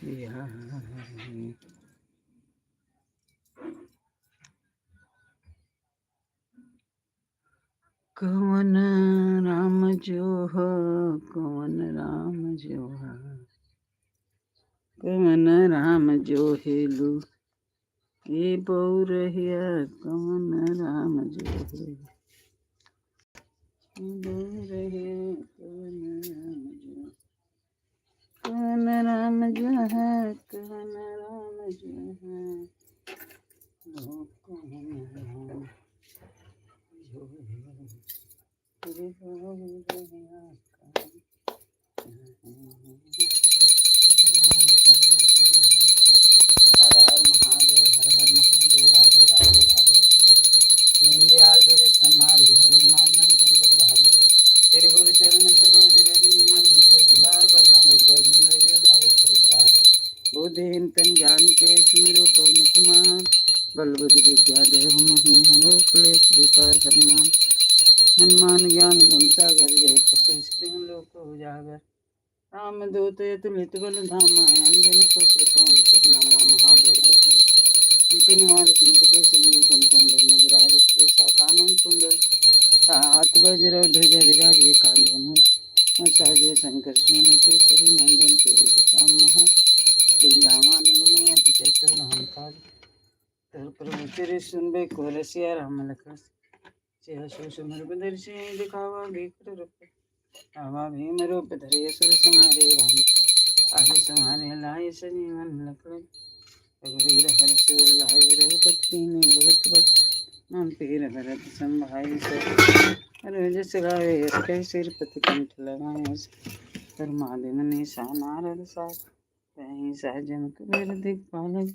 बिहारी। कवन राम जो हो, कवन राम जो है, कवन राम जो हेलु ये बहुरहिया, कवन राम जो है बहुरहिया, कवन राम जो है, कवन राम जो है, कवन राम जो है ये बहुरहिया। हर हर महादेव, हर हर महादेव, राधे राधे राधे राधे। दीनदयाल मेरे सम्हारे, हरो नाथ संकट भारे। तेरे गुरु चरण सरोज रज निजमन मुद्र सुधार, वरना रघुबर विमल देवदायक फलचार। बुद्धिहीन तन जान के सुमिरो पवन कुमार, बल बुद्धि विद्या देहु मोहि हरो क्लेश विकार हनुमान। हनुमान ज्ञान गुण सागर, जय कपीश तिहु लोक उजागर। रामदूत अतुलित बल धामा, अंजनी पुत्र पवन सुत नामा। महावीर विक्रम कुंती निवार सुमति के संगी, कंचन बरन विराज सुबेसा कानन कुंडल। हाथ वज्र ध्वजा विराजे, कांधे मूल साजे शंकर सुन केसरी नंदन। तेरी प्रताप महा श्रीरामानि गुणी अति चतुर, राम काज तर प्रभु तेरे सुनबे को रसिया। राम लखन सिया सुमर बदर्शि, दिखावा बिखर रूप। रामा भीम रूप धरे असुर संहारे, राम आगे संहारे लाए संजीवन लखन। रघुवीर हर शिवर लाए, रघुपति कीन्ही बहुत बल। नाम तीर भरत संभाई, सब जस गावे। अष्टै सिर पति कंठ लगाए, परमादि मनीषा नारद साथ। तहि सहजन कुबेर दिखपाले,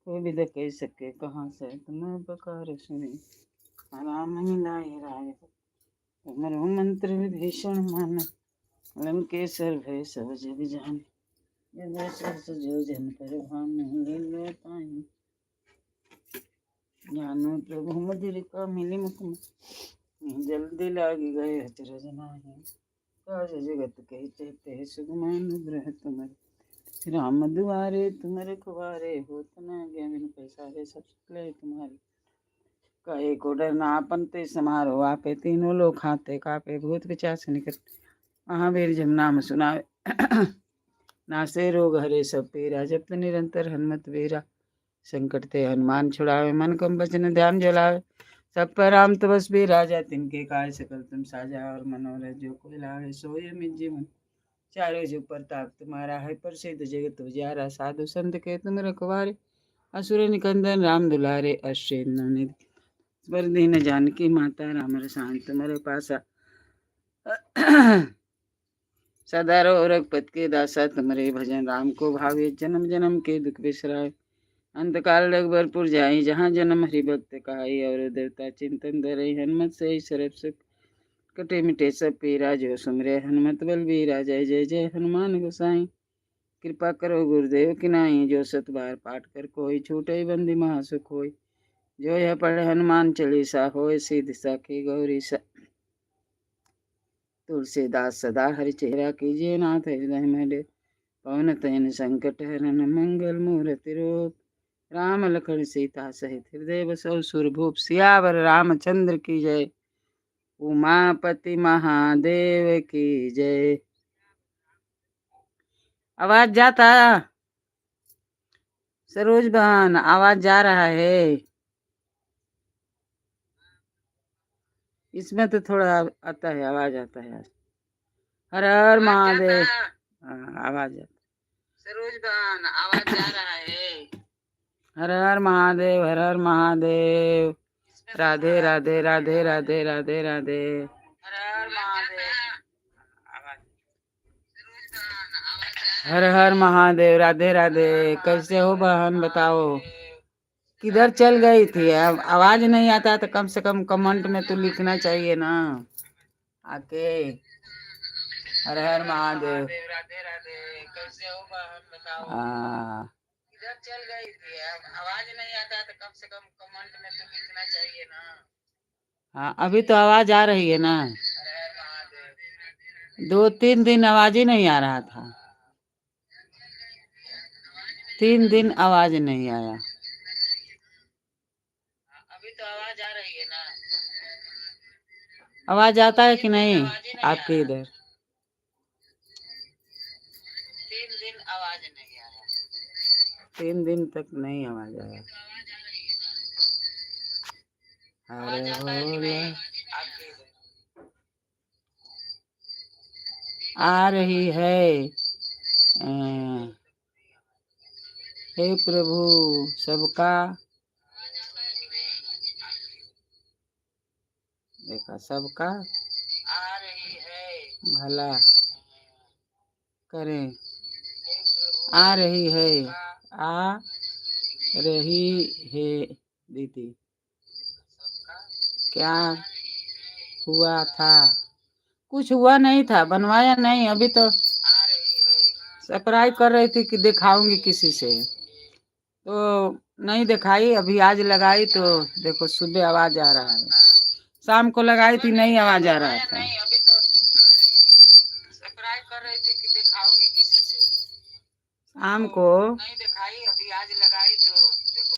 कोई विद कह सके कहाँ से तुम उपकार सुने। राम मिलाए राय, तुमरो मंत्र विभीषण मान। लंकेश्वर भय सब जग जान, जो जन पर भानु लील्यो ताहि। ज्ञानो प्रभु मधुर का मिली मुकुम, जल्दी लागी गए अचरज नाही। काज जगत के चेते सुगमान ग्रह तुम्हारे। राम दुआरे तुम रखवारे, होत न ज्ञान पैसारे। सब सकले तुम्हारे, कहे को डर ना आपन ते समारो। आपे तीनों लोग खाते, कापे भूत पिशाच निकट। महावीर जब नाम सुनावे, नासे रोग हरे सब पीरा। जपत निरंतर हनुमत वीरा, संकट ते हनुमान छुड़ावे। मन कम वचन ध्यान जलावे, सब पर राम तपस भी राजा। तिनके काय सकल तुम साजा, और मनोरथ जो कोई लावे सोई अमित जीवन। चारों जुग प्रताप तुम्हारा है, प्रसिद्ध जगत उजियारा। साधु संत के तुम रखवारे, असुर निकंदन राम दुलारे। अश्वेत नवनीत पर दीन जानकी माता, राम रसायन तुम्हारे पासा। सदा रहो रघुपत के दासा, तुम्हारे भजन राम को भावे। जन्म जन्म के दुख बिसराए, अंत काल रघुबरपुर जाई। जहाँ जन्म हरि भक्त कहाई, और देवता चिंतन धरई। हनुमत से सरब सुख, कटे मिटे सब पीरा। जो सुमरे हनुमत बलबीरा, जय जय जय हनुमान गोसाई। कृपा करो गुरुदेव की नाई, जो सत बार पाठ कर कोई। छूटे बंदी महासुख होई, जो यह पढ़े हनुमान चालीसा। होय सिद्धि साखी गौरी सा, तुलसीदास सदा हरि चेहरा। कीजिए नाथ हृदय में डेरा, पवन तनय संकट हरन मंगल मूर्ति रूप। राम लखन सीता सहित हृदय बसौ सुरभूप। सियावर रामचंद्र की जय, उमापति महादेव की जय। आवाज जाता सरोज बहन, आवाज जा रहा है। इसमें तो थोड़ा आता है, आवाज आता है। हर हर महादेव। हाँ, आवाज आता। सरोज बहन, आवाज जा रहा है। हर हर महादेव, हर हर महादेव। राधे राधे राधे राधे राधे राधे। हर हर महादेव, हर हर महादेव। राधे राधे। कैसे हो बहन, बताओ किधर चल गई थी? अब आवाज नहीं आता तो कम से कम कमेंट में तो लिखना चाहिए ना आके। हर हर महादेव। राधे राधे। कैसे हो बहन, बताओ। किधर चल गई थी? अब आवाज नहीं आता तो कम से कम कमेंट में तो लिखना चाहिए ना। हाँ, अभी तो आवाज आ रही है ना। 2-3 दिन आवाज ही नहीं आ रहा था। 3 दिन आवाज नहीं आया। अभी तो आवाज आ रही है ना। आवाज आता है कि नहीं आपके इधर? 3 दिन आवाज नहीं आया। 3 दिन तक नहीं आवाज आया। अरे बोला आ रही है। हे प्रभु सबका देखा, सबका आ रही है भला करें। आ रही है, आ रही है दीदी। क्या हुआ था? कुछ हुआ नहीं था, बनवाया नहीं अभी तो। सब्सक्राइब कर रही थी कि दिखाऊंगी किसी से, तो नहीं दिखाई। अभी आज लगाई तो देखो सुबह आवाज आ रहा है। शाम को लगाई थी, नहीं आवाज आ रहा था। अभी तो सब्सक्राइब कर रही थी कि दिखाऊंगी किसी से, शाम को नहीं दिखाई। अभी आज लगाई तो देखो।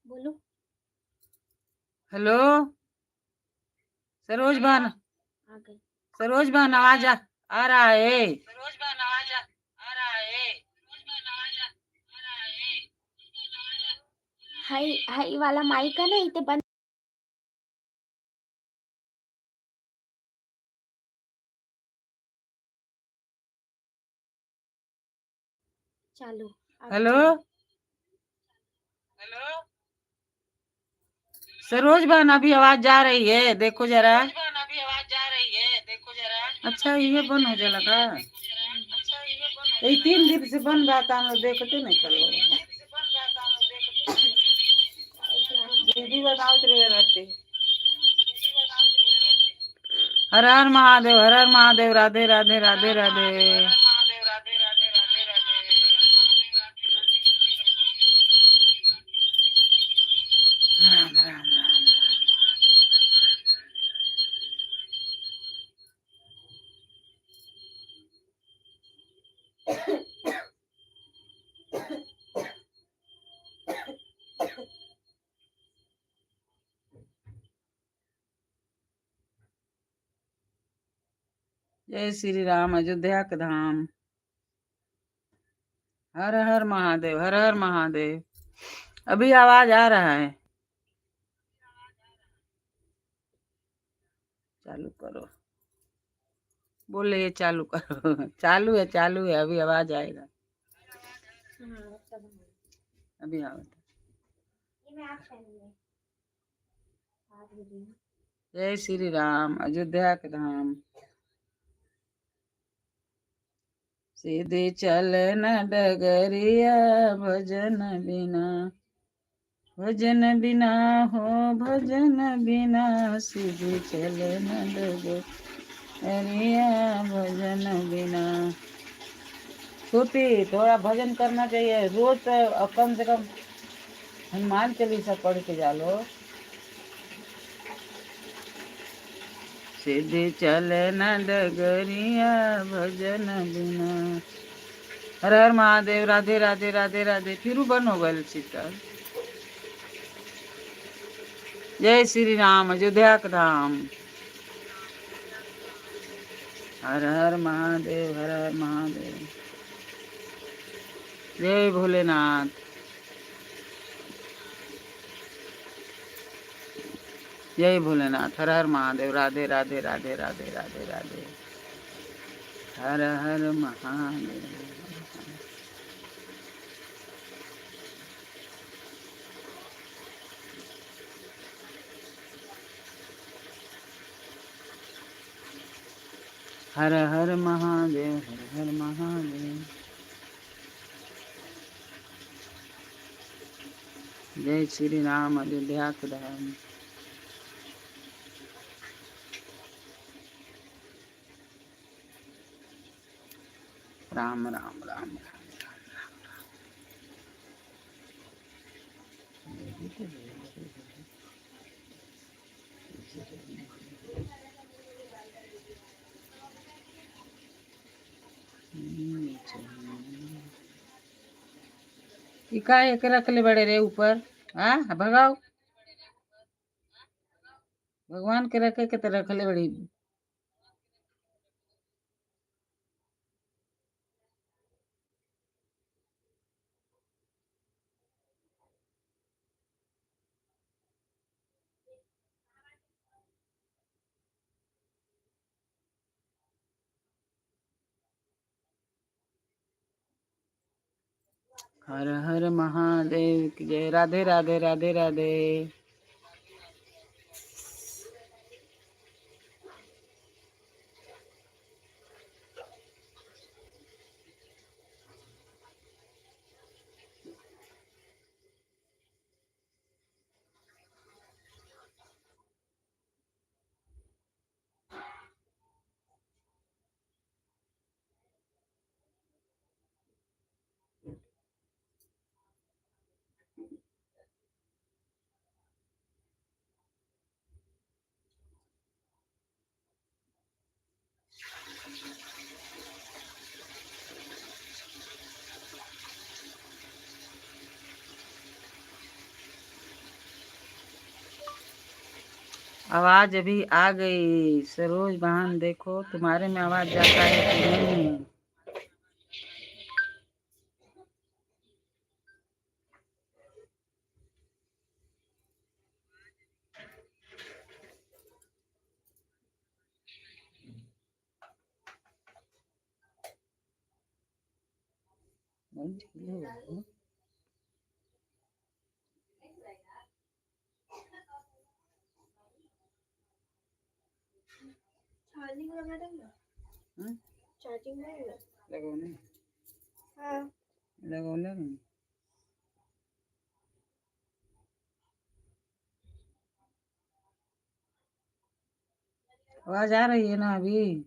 बोलो। हेलो सरोज बहन, आ गई। सरोज बहन आवाज आ रहा है? हाई हाई वाला माइक है ना इथे बंद चालू। हेलो सरोज बहन अभी आवाज जा रही है, देखो जरा। अच्छा ये बंद हो जाला का? ये 3 दिन से बंद रहता, हम लोग देखते नहीं करो। दीदी बताओ रहते। हर हर महादेव, हर हर महादेव, राधे राधे राधे राधे। राम राम राम राम। जय श्री राम, अयोध्या के धाम। हर हर महादेव, हर हर महादेव। अभी आवाज आ रहा है? चालू करो, बोले ये चालू करो। चालू है, अभी आवाज आएगा। अभी आओ। जय श्री राम, अयोध्या के धाम। सीधे चलन डगरिया, भजन बिना, भजन बिना हो भजन बिना। सीधे चलन डगरिया, भजन बिना। छोटी थोड़ा भजन करना चाहिए रोज, कम से कम हनुमान चालीसा पढ़ के जा लो। सीधे चलन डगरिया, भजन बिना। हर हर महादेव, राधे राधे राधे राधे। फिर बन हो गए शीतल। जय श्री राम, अयोध्या के धाम। हर हर महादेव, हर हर महादेव। जय भोलेनाथ। जय भोलेनाथ, हर हर महादेव, राधे राधे राधे राधे राधे राधे। हर हर महादेव। हर हर महादेव, हर हर महादेव। जय श्री राम, अयोध्या के धाम। राम राम राम राम। इका एक रखले बड़े रे ऊपर। हाँ भगाओ, भगवान के रखे के तो रखले बड़ी। हर हर महादेव की जय। राधे राधे राधे राधे। आवाज अभी आ गई। सरोज बहन देखो तुम्हारे में आवाज जाता है कि नहीं। चार्जिंग लगा देंगे। चार्जिंग लगौने हाँ लगौने नहीं। आवाज आ रही है ना अभी।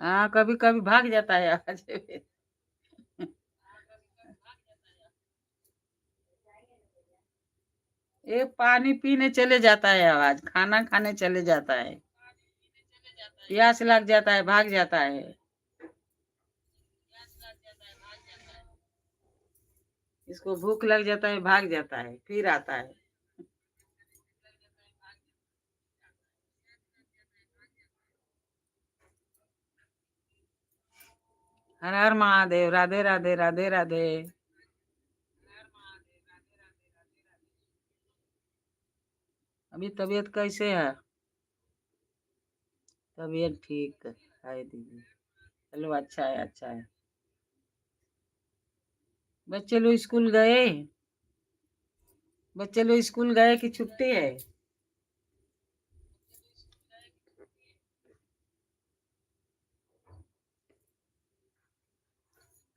हाँ कभी कभी भाग जाता है आवाज। ये पानी पीने चले जाता है आवाज, खाना खाने चले जाता है, प्यास लग जाता है भाग जाता है। इसको भूख लग जाता है भाग जाता है फिर आता है। हर हर महादेव। राधे राधे राधे राधे। अभी तबीयत कैसे है? तबीयत ठीक है दीदी। चलो अच्छा है अच्छा है। बच्चे लोग स्कूल गए? बच्चे लोग स्कूल गए कि छुट्टी है?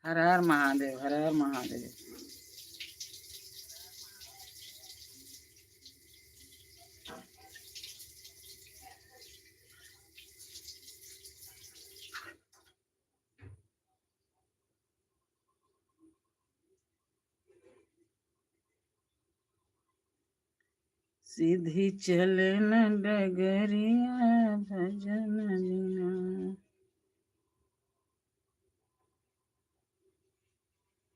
हर हर महादेव हर हर महादेव। सीधी चले न डगरिया भजन बिना।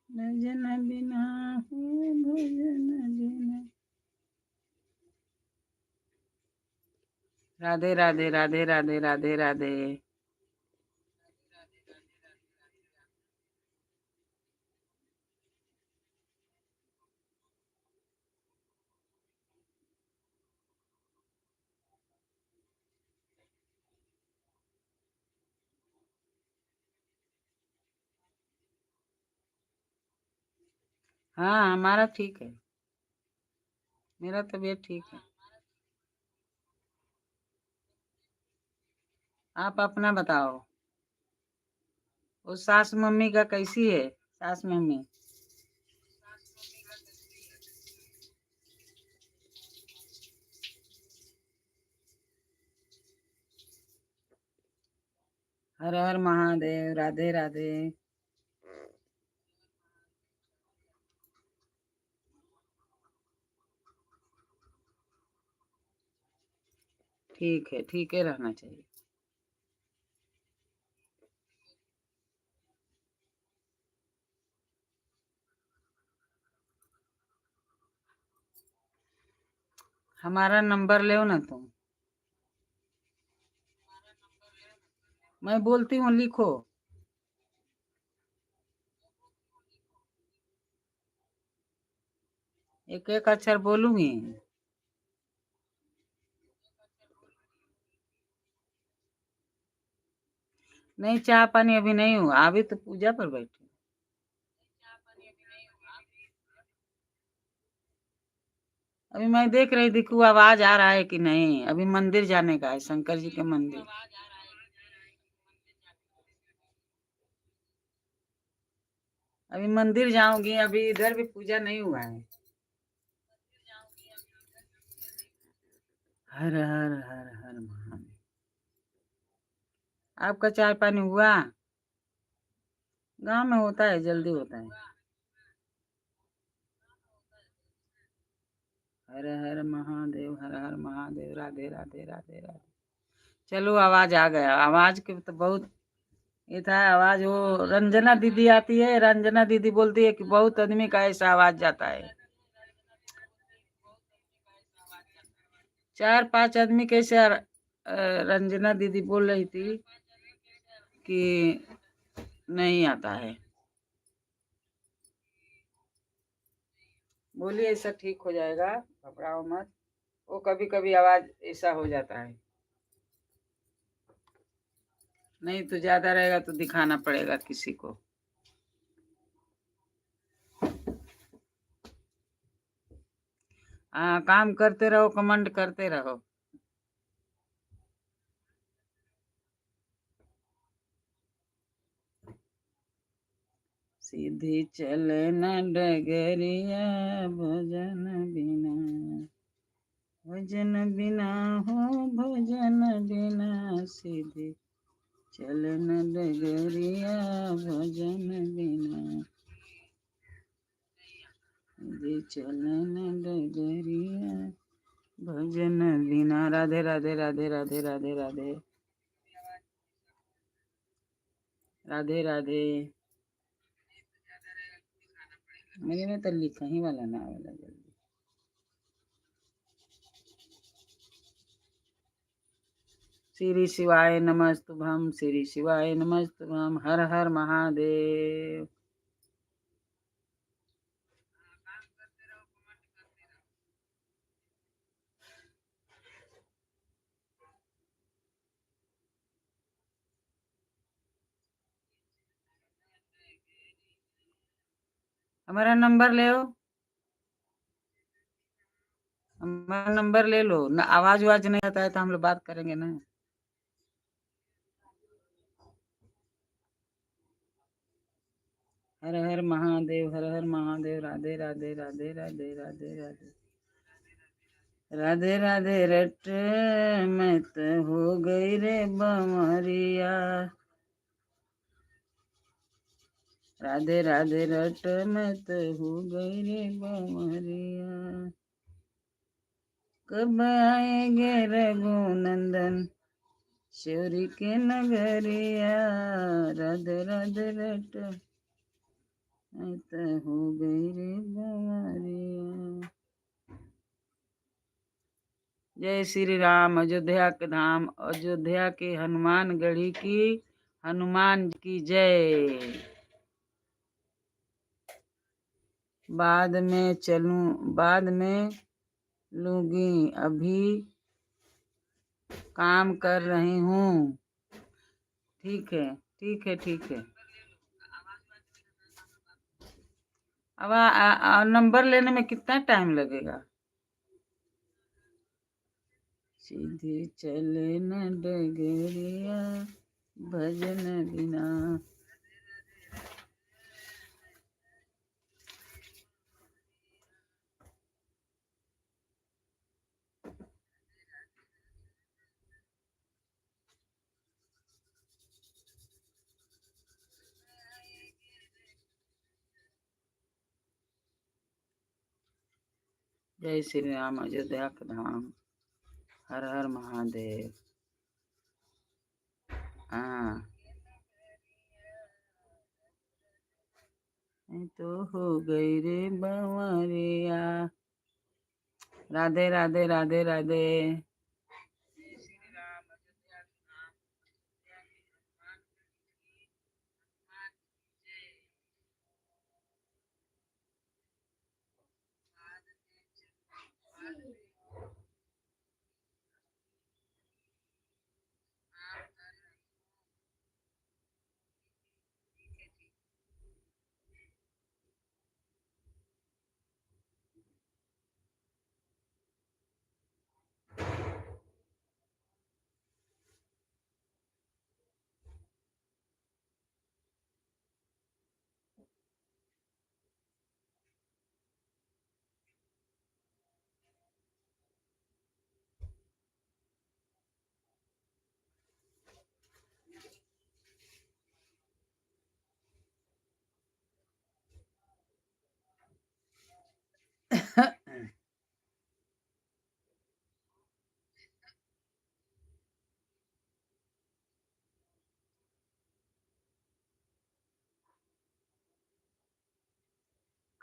भजन बिना है भजन बिना। राधे राधे राधे राधे राधे राधे। हाँ हमारा ठीक है। मेरा तबीयत ठीक है। आप अपना बताओ। वो सास मम्मी का कैसी है? सास मम्मी हर हर महादेव। राधे राधे। ठीक है रहना चाहिए। हमारा नंबर ले ना तुम। मैं बोलती हूँ लिखो। एक एक अक्षर बोलूंगी। नहीं चाय पानी अभी नहीं हुआ, अभी तो पूजा पर बैठी। अभी मैं देख रही थी कि आवाज आ रहा है कि नहीं। अभी मंदिर जाने का है, शंकर जी के मंदिर। अभी मंदिर जाऊंगी, अभी इधर भी पूजा नहीं हुआ है। हर हर हर हर महादेव। आपका चाय पानी हुआ? गांव में होता है, जल्दी होता है। हर हर महादेव हर हर महादेव। राधे राधे राधे राधे। चलो आवाज आ गया, आवाज के तो बहुत ये था आवाज। वो रंजना दीदी आती है, रंजना दीदी बोलती है कि बहुत आदमी का ऐसा आवाज जाता है। 4-5 आदमी कैसे रंजना दीदी बोल रही थी कि नहीं आता है। बोलिए ऐसा ठीक हो जाएगा, घबराओ मत। वो कभी कभी आवाज ऐसा हो जाता है। नहीं तो ज्यादा रहेगा तो दिखाना पड़ेगा किसी को। हाँ, काम करते रहो, कमेंट करते रहो। सीधी चले न डगरिया भजन बिना, भजन बिना हो भजन बिना, सीधी चलन डगरिया भजन बिना, सीधी चलन डगरिया भजन बिना। राधे राधे राधे राधे राधे राधे राधे राधे। मेरे में तो लिखा ही वाला ना वाला जल्दी। श्री शिवाय नमस्तुभ्यं, श्री शिवाय नमस्तुभ्यं, हर हर महादेव। हमारा नंबर ले लो, हमारा नंबर ले लो ना। आवाज वाज नहीं आता है तो हम लोग बात करेंगे ना। हर हर महादेव, हर हर महादेव। राधे राधे राधे राधे राधे राधे राधे राधे। रट मैं तो हो गई रे बमरिया, राधे राधे। रट मैं तो हो गई रे बमरिया, कब आएंगे रघुनंदन श्योरी के नगरिया, राधे राधे। रट मैं तो हो गई रे बमरिया। जय श्री राम। अयोध्या के धाम, अयोध्या के हनुमान गढ़ी की, हनुमान की जय। बाद में चलूं, बाद में लूंगी, अभी काम कर रही हूँ। ठीक है ठीक है ठीक है। अब नंबर लेने में कितना टाइम लगेगा? सीधे चले न डगरिया भजन बिना। जय श्री राम। अयोध्या का धाम, हर हर महादेव। हाँ, मैं तो हो गई रे बंवरिया। राधे राधे राधे राधे।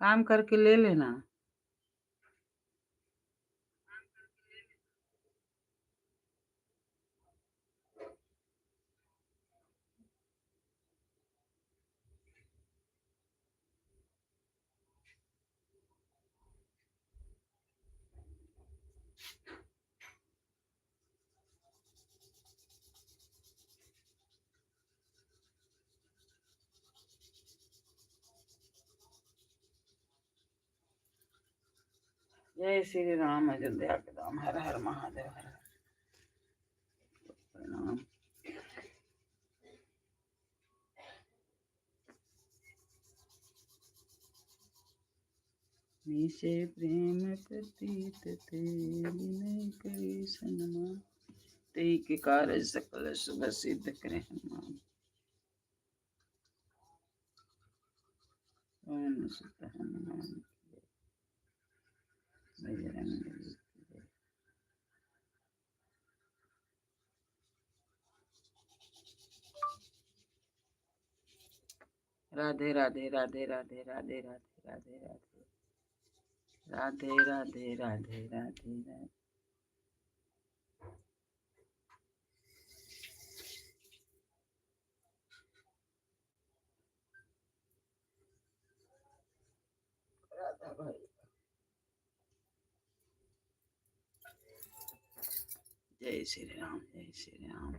काम करके ले लेना। जय श्री राम, अयोध्या के राम, हर हर महादेव, हर हर प्रणाम। मीसे प्रेम प्रतीत ते विनय करी सन्मान, तेई के कार्य सकल शुभ सिद्ध करे हनुमान। ओम सुत हनुमान बजरंग बली। राधे राधे राधे राधे राधे राधे राधे राधे राधे राधे राधे राधे राधे। राधा भाई, जय श्री राम, जय श्री राम।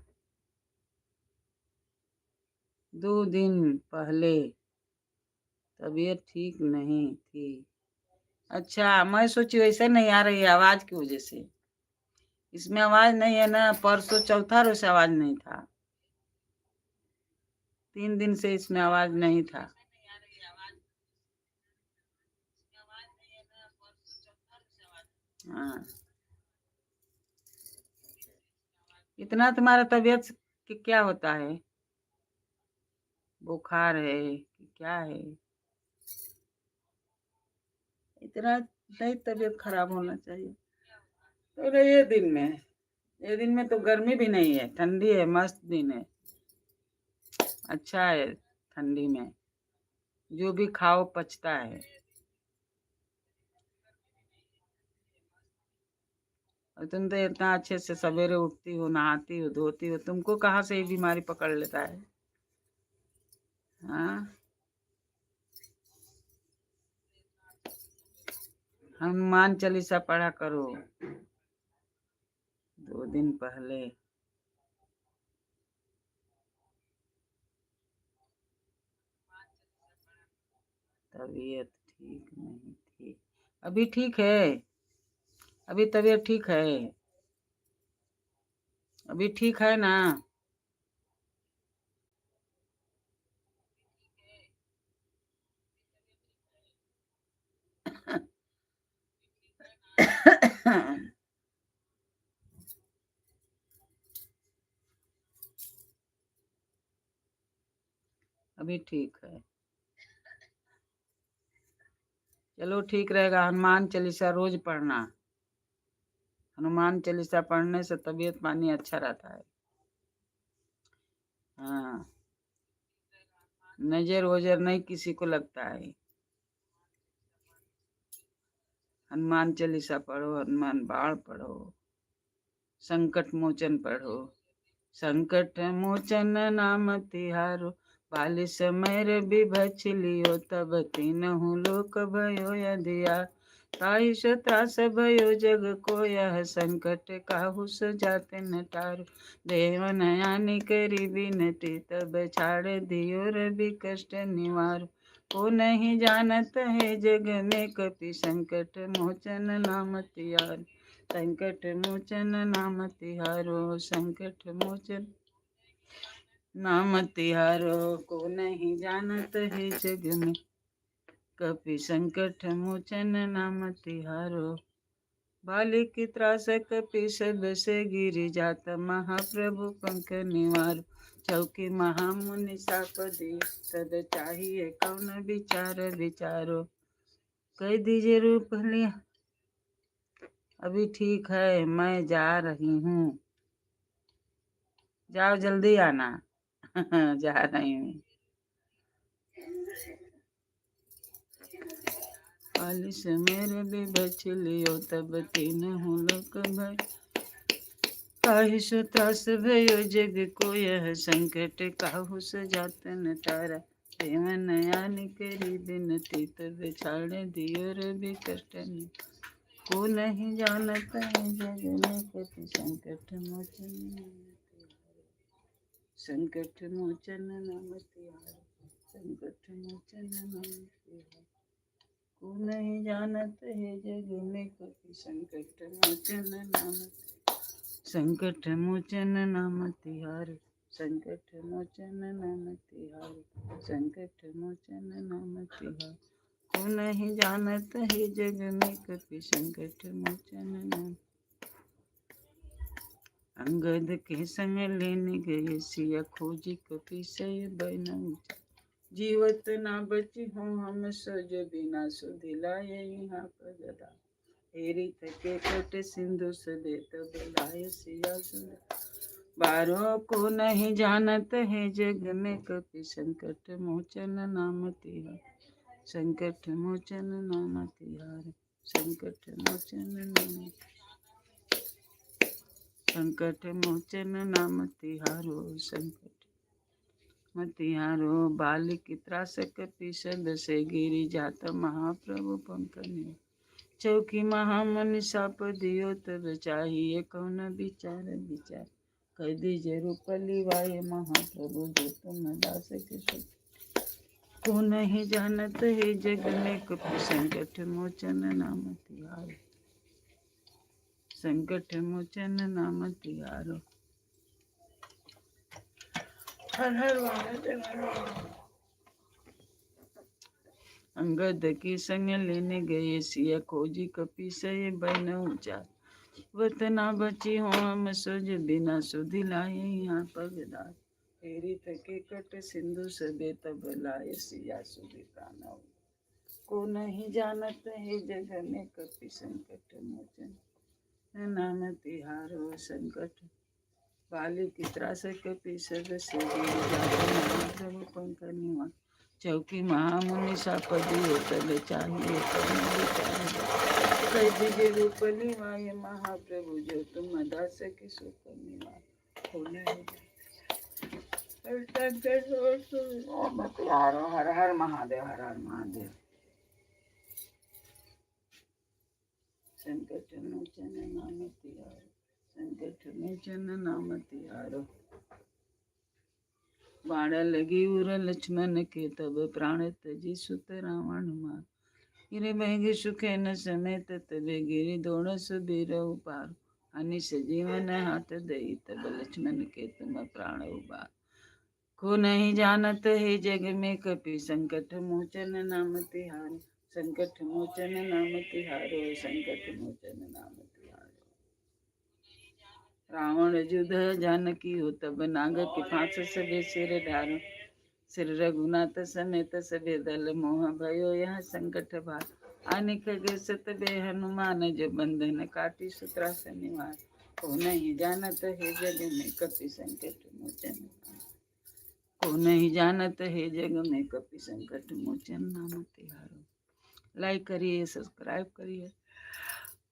2 दिन पहले तबीयत ठीक नहीं थी। अच्छा, मैं सोची वैसे नहीं आ रही है आवाज की वजह से। इसमें आवाज नहीं है ना, परसों चौथा रोज से आवाज नहीं था, 3 दिन से इसमें आवाज नहीं था। हाँ, इतना तुम्हारा तबीयत कि क्या होता है? बुखार है कि क्या है? इतना नहीं तबीयत खराब होना चाहिए। तो ये दिन में तो गर्मी भी नहीं है, ठंडी है, मस्त दिन है, अच्छा है। ठंडी में जो भी खाओ पचता है। और तुम तो इतना अच्छे से सवेरे उठती हो, नहाती हो, धोती हो, तुमको कहाँ से ये बीमारी पकड़ लेता है? हाँ, हनुमान चालीसा पढ़ा करो। 2 दिन पहले तबीयत ठीक नहीं थी। अभी ठीक है? अभी तबीयत ठीक है? अभी ठीक है ना? अभी ठीक है, चलो ठीक रहेगा। हनुमान चालीसा रोज पढ़ना। हनुमान चालीसा पढ़ने से तबीयत पानी अच्छा रहता है। हाँ, नजर वजर नहीं किसी को लगता है। हनुमान चालीसा पढ़ो, हनुमान बाण पढ़ो, संकट मोचन पढ़ो। संकट मोचन नाम तिहारो, बाली समय विभछ लियो, तब तीनहु लोक भयो यदिया। ताहि सो त्रास भयो जग को, यह संकट काहू सो जाते न टारो। देवन यानी करी बिनती, तब छाड़ दियो रवि कष्ट निवारो। को नहीं जानत है जग में, कपि संकट मोचन नाम तिहारो। संकट मोचन नाम तिहारो, संकट मोचन नाम तिहारो। को नहीं जानत है जग में, कपि संकट मोचन नाम तिहारो। बाली की त्रास कपि सब से गिरी जात, महाप्रभु पंख निवारो। चौकी महामुनि साप दी, तब चाहिए कौन विचार विचारो। कह दीजिए रूप लिया। अभी ठीक है, मैं जा रही हूँ, जाओ जल्दी आना। जा रही हूँ। 40 मेरे भी बच लियो तब 3 लोक भय। काहि सो त्रास भयो जग को यह संकट, काहू सजात न तारा देवन यानी करी बिनती, तब छाड़ दियो रवि कष्टन को नहीं जानत है जग में कति संकट मोचन। संकट मोचन नाम तिहार, संकट मोचन नाम तिहार, को नहीं जानत है जग में कति संकट मोचन नाम। संकट मोचन नाम तिहार, संकट मोचन नाम तिहार, संकट मोचन नाम तिहार, को नहीं जानत है जग में कपि संकट मोचन नाम। अंगद के संग लेने गए सिया खोजी कपि सय बन, जीवत ना बची हूँ हम सज बिना सुधिलाए यहाँ पगदा, हेरी थके कट सिंधु सदे तब लाए सिया सुंदर, बारों को नहीं जानत है जग में कपि संकट मोचन नाम तिहार, संकट मोचन नाम तिहार, संकट मोचन नाम, संकट मोचन नाम तिहारो, संकट मतिहारो। बालिक त्रास कपिसद से गिरी जात महाप्रभु पंकनि, चौकी महामनि साप दियो तब चाहिए कौन विचार विचार, कह दीजिए रूपली वाय महाप्रभु जो तुम दास के सुख, को नहीं जानत है जग में कपि संकट मोचन नाम तिहार, संकट मोचन नाम तिहारो। हर हर महादेव। अंगद की संग लेने गए सिया खोजी कपि सय बन ऊंचा, वतना बची हो हम सुज बिना सुधि लाए यहाँ पगदार, फेरी थके कट सिंधु सबे तब लाए सिया सुधि प्राण, को नहीं जानत है जग में कपि संकट मोचन नाम तिहारो, संकट बालिक त्रास कपिसद से गिरि जात महाप्रभु पंकनि, चौकी महामुनि साप दियो तब चाहिए कौन विचार, कह दीजिए रूपली वाय महाप्रभु जो तुम दास के सुख निवार, हर हर महादेव, हर हर महादेव। संकट मोचन नाम तिहार, संकट मोचन नाम तिहारो। बाण लगी उर लक्ष्मण के तब प्राण तजी सुत रावण मार, गिरे बहगे सुखे न समेत तबे गिरी दौड़ सुबीर उपार, हानि सजीवन हाथ दई तब लक्ष्मण के तुम प्राण उबार, को नहीं जानत है जग में कपि संकट मोचन नाम तिहार, संकट मोचन नाम तिहारो, संकट मोचन नाम तिहारो। रावण युद्ध जानकी हो तब नाग के फांस सबे सिर ढारो, सिर रघुनाथ समेत सबे दल मोह भयो यह संकट भार, आने खगे सत बे हनुमान जो बंधन काटी सुत्रास निवार, को नहीं जानत है जग में कपि संकट मोचन, को नहीं जानत है जग में कपि संकट मोचन नाम तिहारो। लाइक करिए, सब्सक्राइब करिए।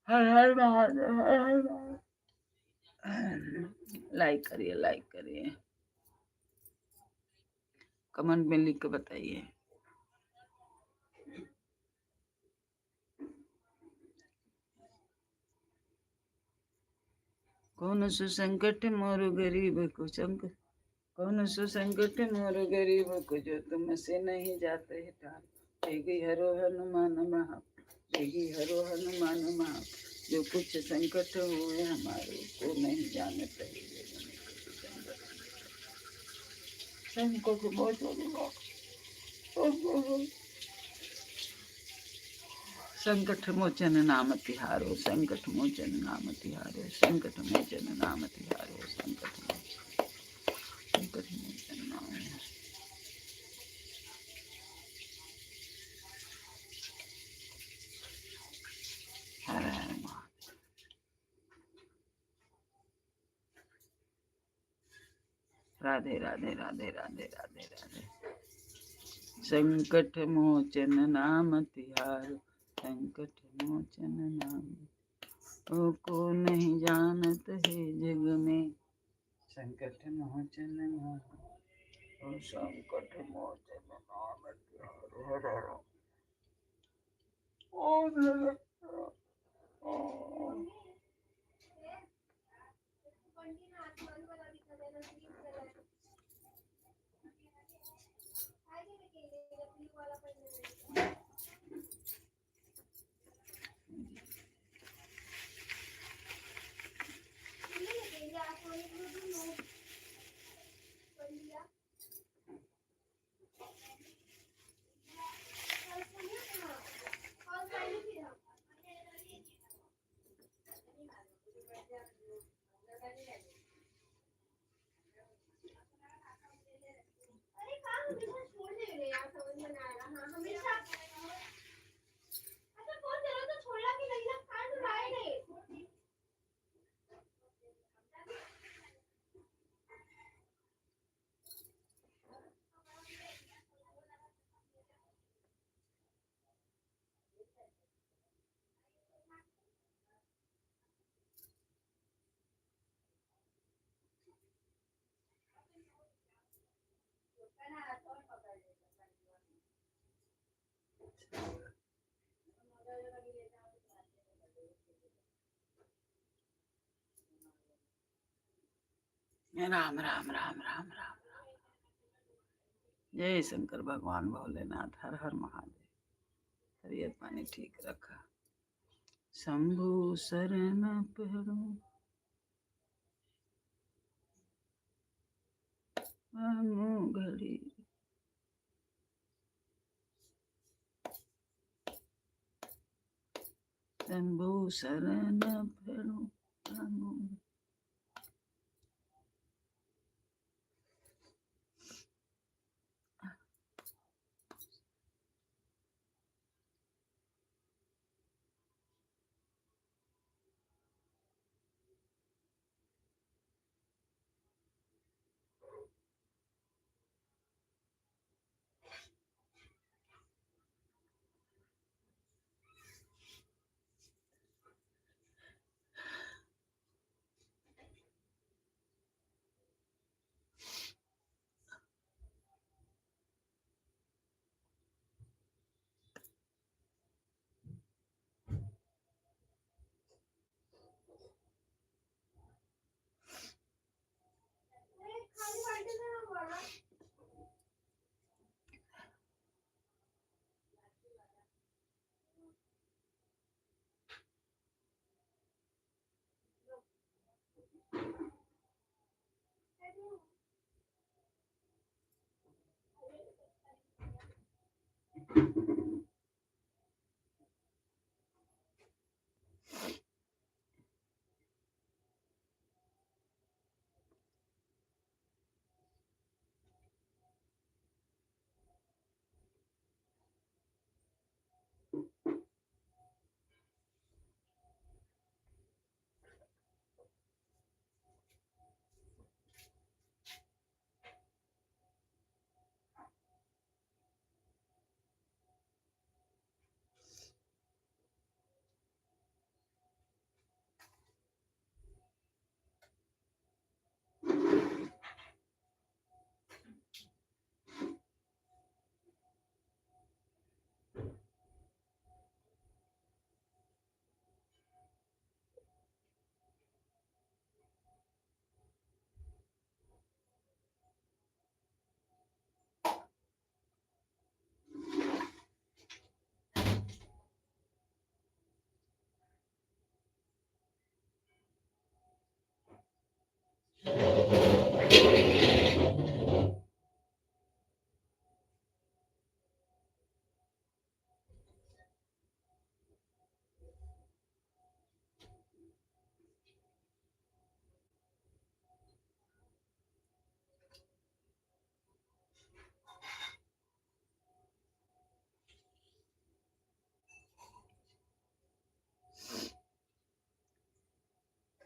हर हर महादेव, हर हर महादेव। लाइक करिए, लाइक करिए, कमेंट में लिख के बताइए। कौन सु संकट मोर गरीब को संकट, कौन सु संकट मोर गरीब को जो तुमसे नहीं जाते टाल, देगी हरो हनुमान महा, देगी हरो हनुमान महा, जो कुछ संकट हुए हमारे को नहीं जानते है संकट मोचन, संकट मोचन नाम तिहारो, संकट मोचन नाम तिहारो, संकट मोचन नाम तिहारो, संकट मोचन नाम। हर हर महादेव। राधे राधे राधे राधे राधे राधे। संकट मोचन नाम तिहारो, संकट मोचन नाम, को नहीं जानत है जग में। संकट मोचन नाम, संकट मोचन नाम, हर हर ओम राम राम राम राम राम। जय शंकर भगवान भोलेनाथ, हर हर महादेव। तबीयत पानी ठीक रखा। शंभु शरण पड़ो घड़ी, शंभु शरण पड़ो।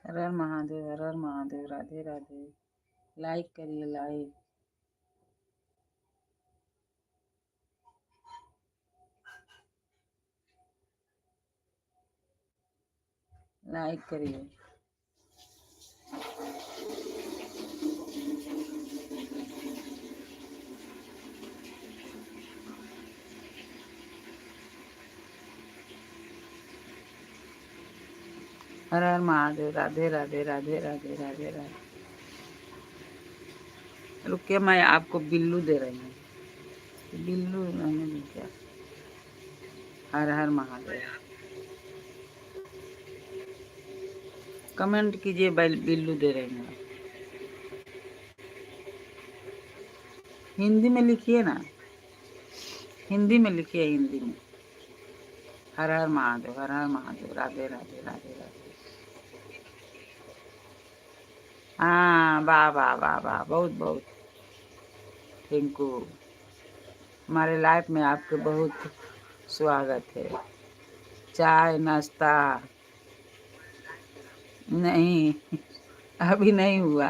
हर हर महादेव, हर हर महादेव। राधे राधे। लाइक करिए, लाइक। लाइक करिए। हर हर महादेव। राधे राधे राधे राधे राधे राधे। रुकिए, मैं आपको बिल्लू दे रही हूँ। बिल्लू रहने दो क्या। हर हर महादेव। कमेंट कीजिए, बिल्लू दे रही हूँ। हिंदी में लिखिए ना, हिंदी में लिखिए, हिंदी में। हर हर महादेव, हर हर महादेव, राधे राधे राधे राधे। हाँ, वाह वाह वाह वाह, बहुत बहुत थैंक यू। हमारे लाइफ में आपके बहुत स्वागत है। चाय नाश्ता नहीं, अभी नहीं हुआ।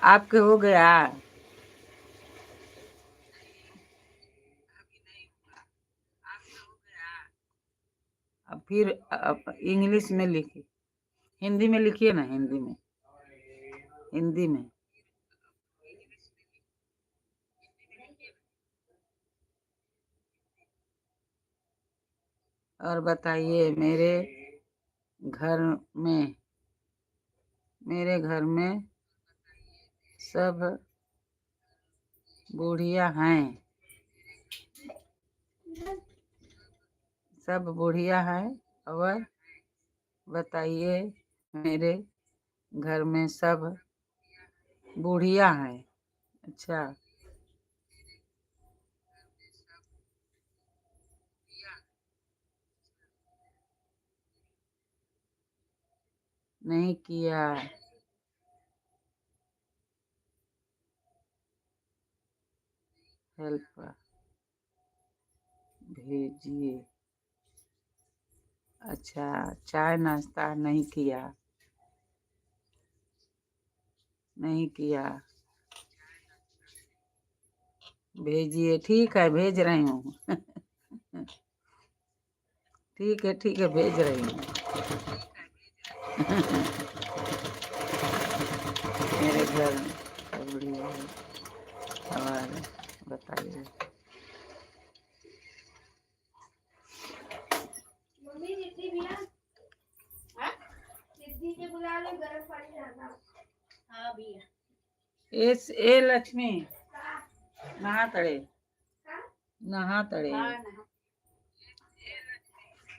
आपके हो गया? अब फिर इंग्लिश में लिखिए, हिंदी में लिखिए ना, हिंदी में, हिंदी में। और बताइए, घर में मेरे घर में सब बुढ़िया हैं, सब बुढ़िया हैं। और बताइए, मेरे घर में सब बुढ़िया हैं। अच्छा, नहीं किया। हेल्प भेजिए। अच्छा, चाय नाश्ता नहीं किया, नहीं किया। भेजिए, ठीक है, भेज रही हूँ। ठीक है, भेज रही हूँ। मेरे घर सब बढ़िया है। और बताइए। मम्मी दीदी भैया, दीदी के बुला लो, गर्म पानी डालना। हाँ भैया। ए लक्ष्मी, नहा तड़े, नहा तड़े।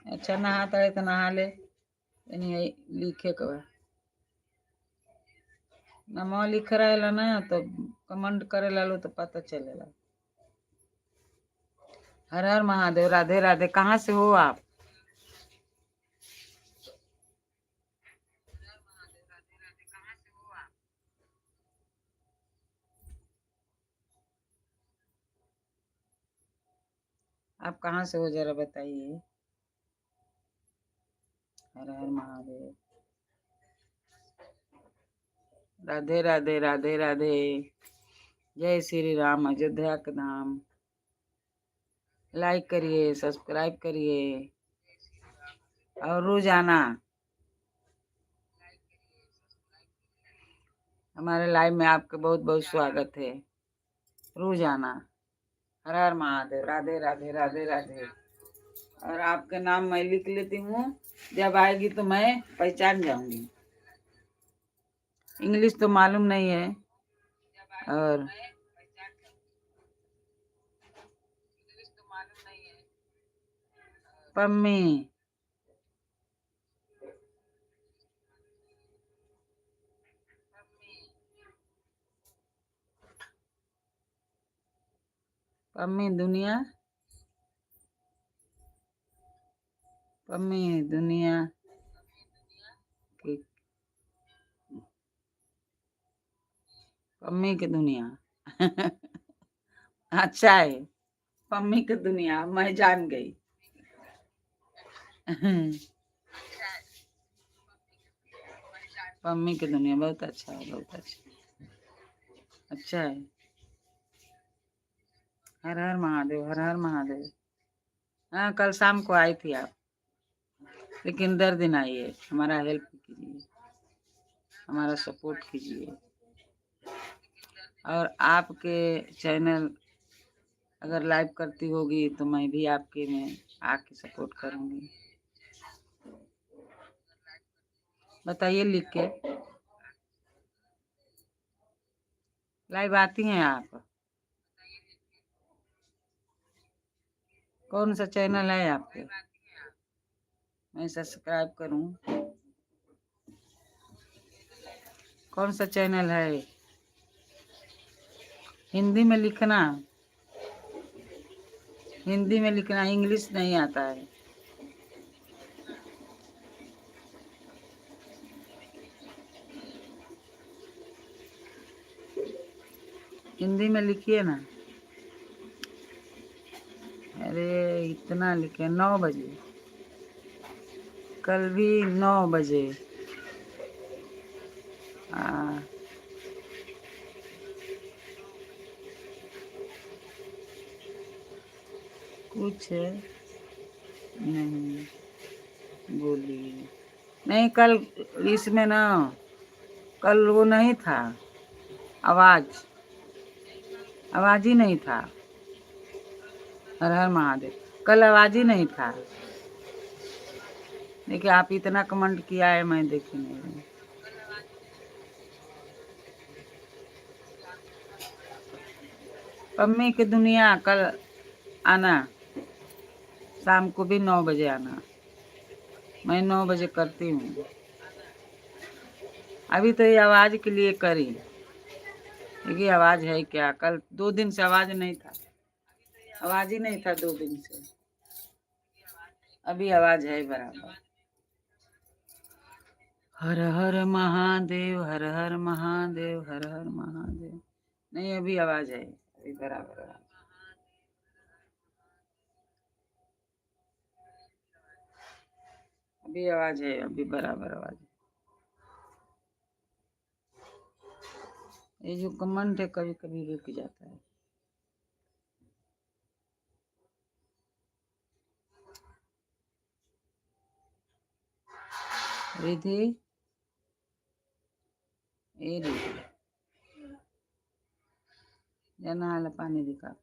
अच्छा, नहा तड़े तो नहा ले, यानी लिखे कब नमो लिख रहा ना, तो कमेंट करे लो तो पता चलेगा। हर हर महादेव, राधे राधे। कहाँ से हो आप? आप कहाँ से हो, जरा बताइए। हर हर महादेव, राधे राधे राधे राधे। जय श्री राम, अयोध्या का नाम। लाइक करिए, सब्सक्राइब करिए, और रोजाना हमारे लाइव में आपका बहुत बहुत स्वागत है। रोजाना। हर हर महादेव, राधे राधे राधे राधे। और आपका नाम मैं लिख लेती हूँ, जब आएगी तो मैं पहचान जाऊंगी। इंग्लिश तो मालूम नहीं है। और पम्मी, पम्मी दुनिया, पम्मी दुनिया की, पम्मी की दुनिया। अच्छा है, पम्मी की दुनिया, मैं जान गई। पम्मी की दुनिया बहुत अच्छा है, बहुत अच्छा, अच्छा है। हर हर महादेव, हर हर महादेव। हाँ, कल शाम को आई थी आप। लेकिन दर्द ना आइए, हमारा हेल्प कीजिए, हमारा सपोर्ट कीजिए। और आपके चैनल अगर लाइव करती होगी तो मैं भी आपके में आके सपोर्ट करूँगी। बताइए लिख के। लाइव आती हैं आप? कौन सा चैनल है आपके? मैं सब्सक्राइब करूँ? कौन सा चैनल है? हिंदी में लिखना, हिंदी में लिखना, इंग्लिश नहीं आता है। हिंदी में लिखिए ना। अरे इतना लिखे, 9 बजे, कल भी 9 बजे। हाँ, कुछ नहीं बोलिए। नहीं कल इसमें ना, कल वो नहीं था, आवाज ही नहीं था। हर हर महादेव, कल आवाज ही नहीं था। देखिए आप इतना कमेंट किया है, मैं देखी नहीं रही। पम्मी की दुनिया कल आना, शाम को भी 9 बजे आना। मैं 9 बजे करती हूँ। अभी तो ये आवाज के लिए करी, देखिए आवाज है क्या? कल 2 दिन से आवाज नहीं था, आवाज ही नहीं था 2 दिन से। अभी आवाज है बराबर। हर हर महादेव, हर हर महादेव, हर हर महादेव। नहीं अभी आवाज है, अभी बराबर आवाज। अभी आवाज है, अभी बराबर आवाज है। ये जो कमेंट है कभी कभी रुक जाता है। रिधि, ए रिधि, जाना हाल पानी दिखा।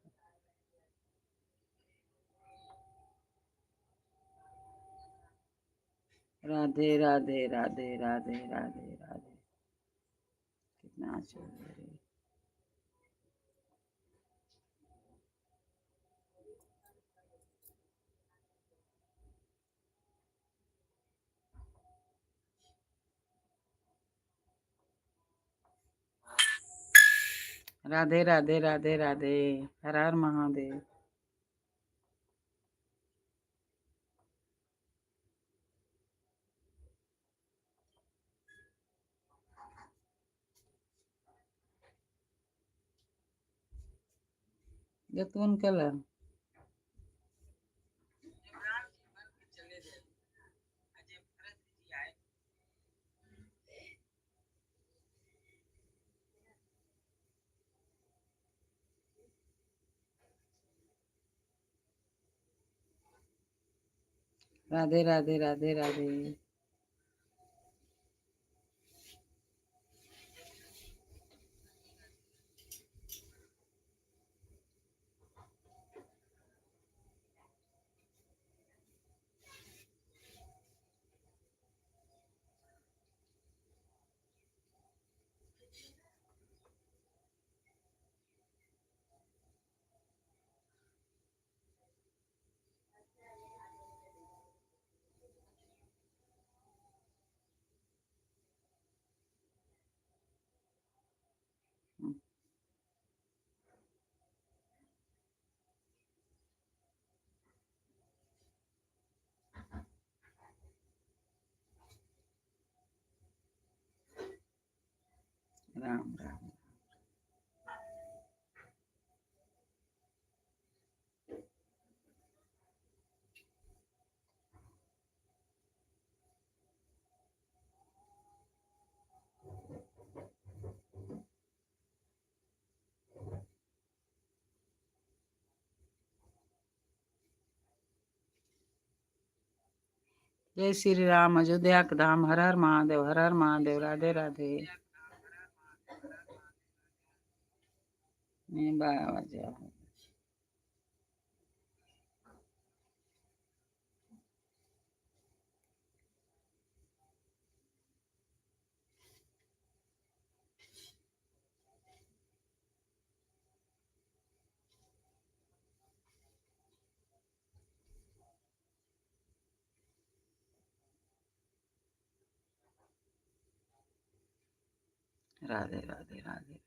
राधे राधे राधे राधे राधे राधे। कितना अच्छा है। राधे राधे राधे राधे, हर हर महादेव। जैतून कलर, राधे राधे राधे राधे। राम राम। जय श्री राम। अयोध्या के धाम। हर हर महादेव, हर हर महादेव। राधे राधे। मैं बाबा राधे राधे राधे।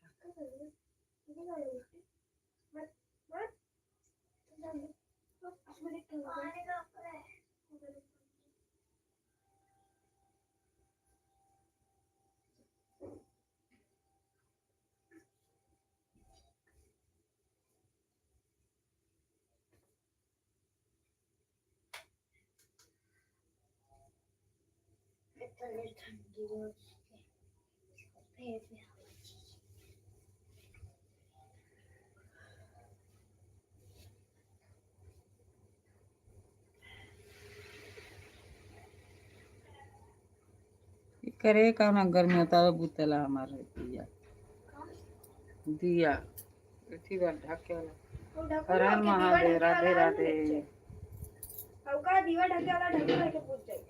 करे का ना गर्मी होता है बुतला हमारे दिया दिया इसी बार ढके वाला। हर हर महादेव। राधे राधे। का दीवा ढके वाला ढके वाला के पूछ जाए।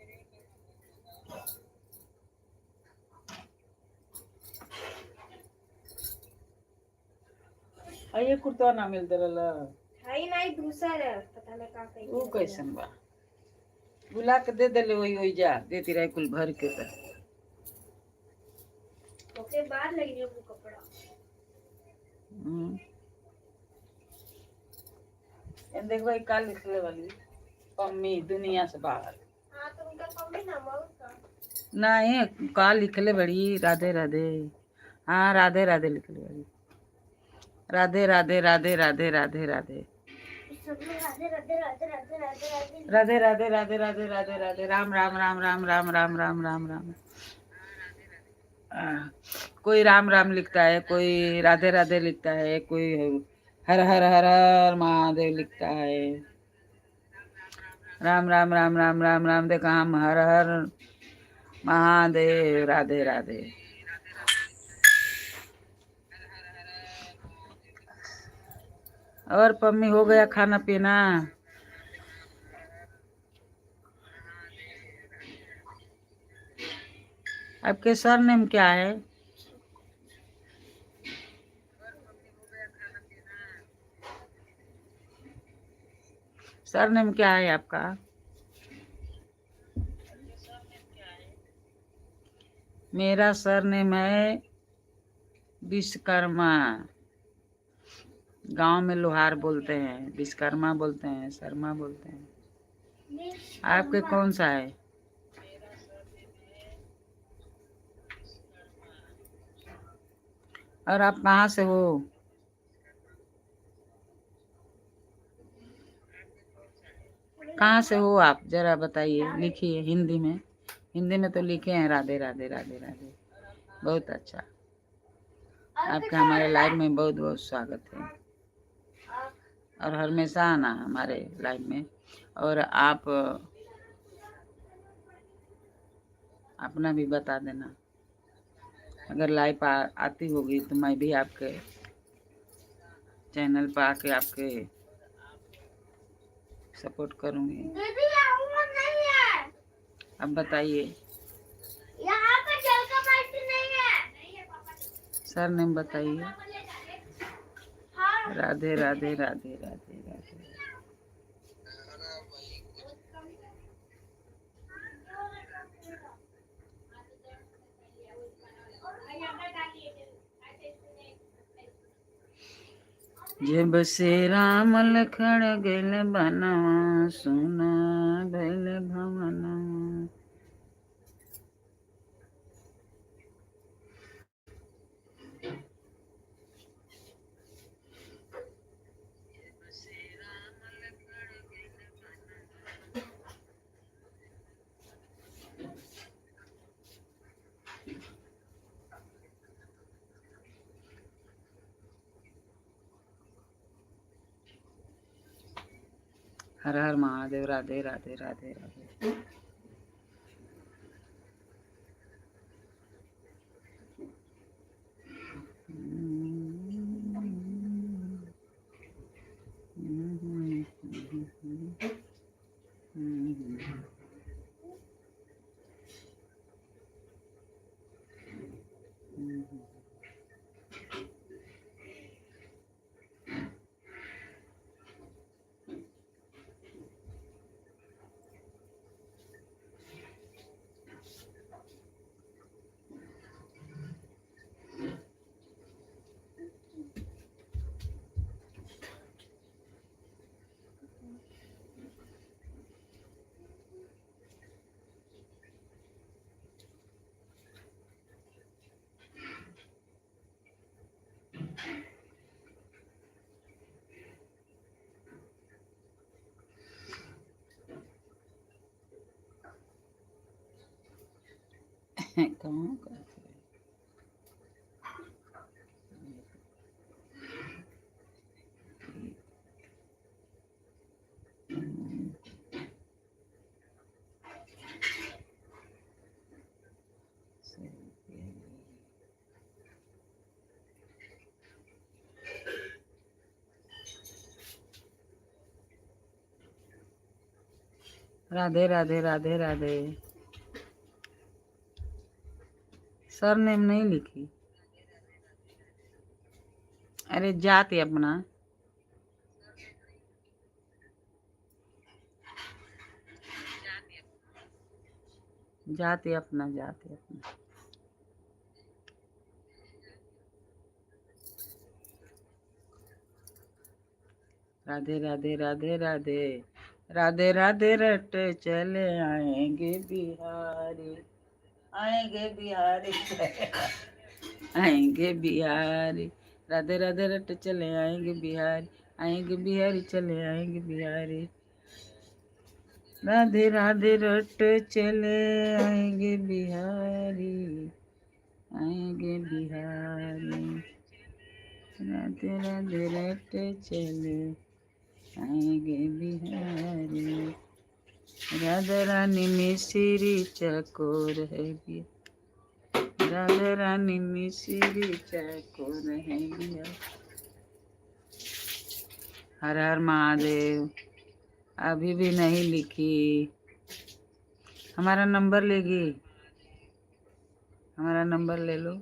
ये कुर्ता ना मिलते रहला हाई नहीं दूसरा है पता नहीं का कहीं वो कैसन बा बुला के दे देले वही वही जा देती रहे कुल भर के त ओके बाहर लगी है वो कपड़ा। देख भाई का लिखले वाली पम्मी दुनिया से बाहर। हां तो उनका पम्मी नाम है उसका नहीं का लिखले बड़ी राधे राधे। हाँ राधे राधे लिखले बड़ी। राधे राधे राधे राधे राधे राधे सब लोग राधे राधे राधे राधे राधे राधे राधे राधे राधे राधे राधे राम राम राम राम राम राम राम राम राम। कोई राम राम लिखता है, कोई राधे राधे लिखता है, कोई हर हर हर हर महादेव लिखता है। राम राम राम राम राम राम देखा हम हर हर महादेव। राधे राधे। और पम्मी हो गया खाना पीना? आपके सरनेम क्या है? सरनेम क्या है आपका? मेरा सरनेम है विश्वकर्मा। गांव में लोहार बोलते हैं, विश्वकर्मा बोलते हैं, शर्मा बोलते हैं। आपके कौन सा है? और आप कहाँ से हो? कहाँ से हो आप जरा बताइए, लिखिए हिंदी में। हिंदी में तो लिखे हैं राधे राधे राधे राधे। बहुत अच्छा। आपका हमारे लाइव में बहुत बहुत स्वागत है और हमेशा आना हमारे लाइव में। और आप अपना भी बता देना। अगर लाइव आती होगी तो मैं भी आपके चैनल पर आके आपके सपोर्ट करूंगी। अब बताइए। यहाँ पर जल का माइक नहीं है। सर नेम बताइए। राधे राधे राधे राधे राधे। जब से राम लखन गेल बनवा सुना भैल भवनवा। हर हर महादेव। राधे राधे राधे राधे। कहाँ करते राधे राधे राधे राधे। सर नेम नहीं लिखी। अरे जाति अपना। जाति अपना, जाति अपना। राधे राधे राधे राधे राधे राधे रट चले आएंगे बिहारी, आएंगे बिहारी, आएंगे बिहारी। राधे राधे रट चले आएंगे बिहारी, आएंगे बिहारी, चले आएंगे बिहारी। राधे राधे रट चले आएंगे बिहारी, आएंगे बिहारी। राधे राधे रट चले आएंगे बिहारी। राधा रानी मिश्री चकोर है बिया, राधा रानी मिश्री चकोर है बिया। हर हर महादेव। अभी भी नहीं लिखी। हमारा नंबर लेगी, हमारा नंबर ले लो।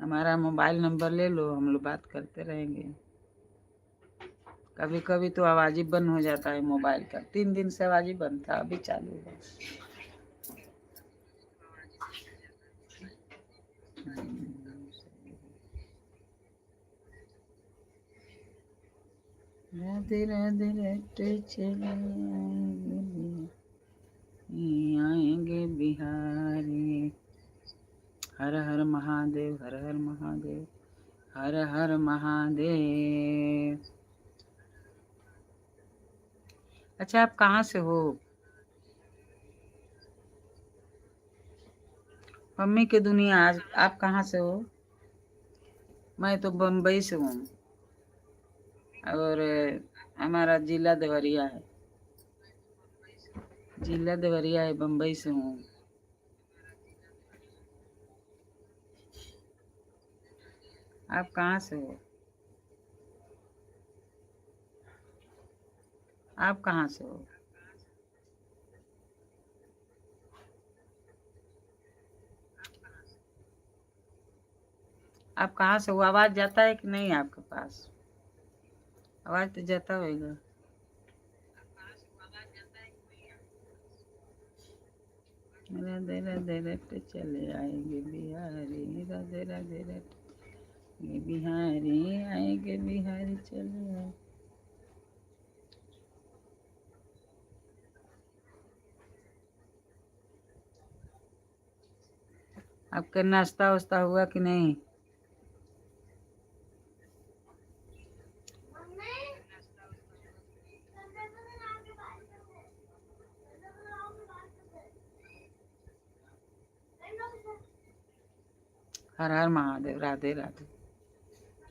हमारा मोबाइल नंबर ले लो, हम लोग बात करते रहेंगे। कभी कभी तो आवाज ही बंद हो जाता है मोबाइल का। 3 दिन से आवाज ही बंद था, अभी चालू है। राधे राधे रट चले आएंगे बिहारी। हर हर महादेव, हर हर महादेव, हर हर महादेव। अच्छा, आप कहाँ से हो? मम्मी की दुनिया। आज आप कहाँ से हो? मैं तो बम्बई से हूँ, और हमारा जिला देवरिया है। जिला देवरिया है, बम्बई से हूँ। आप कहाँ से हो? आप कहाँ से हो? आप कहाँ से हो? आवाज जाता है कि नहीं आपके पास? आवाज तो जाता होगा। राधे राधे रट चले आएंगे बिहारी, राधे राधे रट बिहारी, आएंगे बिहारी, चले आए। आपका नाश्ता वास्ता हुआ कि नहीं? हर हर महादेव। राधे राधे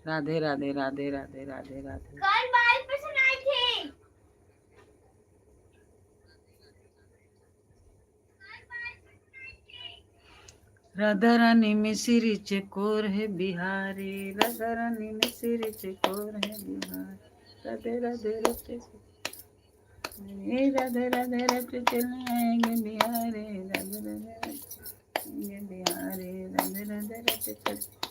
राधे राधे राधे राधे राधे राधे। कल 22% आई थी। राधा रानी में सिर चकोर है बिहारी, राधा रानी में सिर चकोर है बिहारी। राधे राधे रटे, राधे राधे रटे चले आएंगे बिहारी, राधे राधे रटे बिहारी, राधे राधे रटे चले।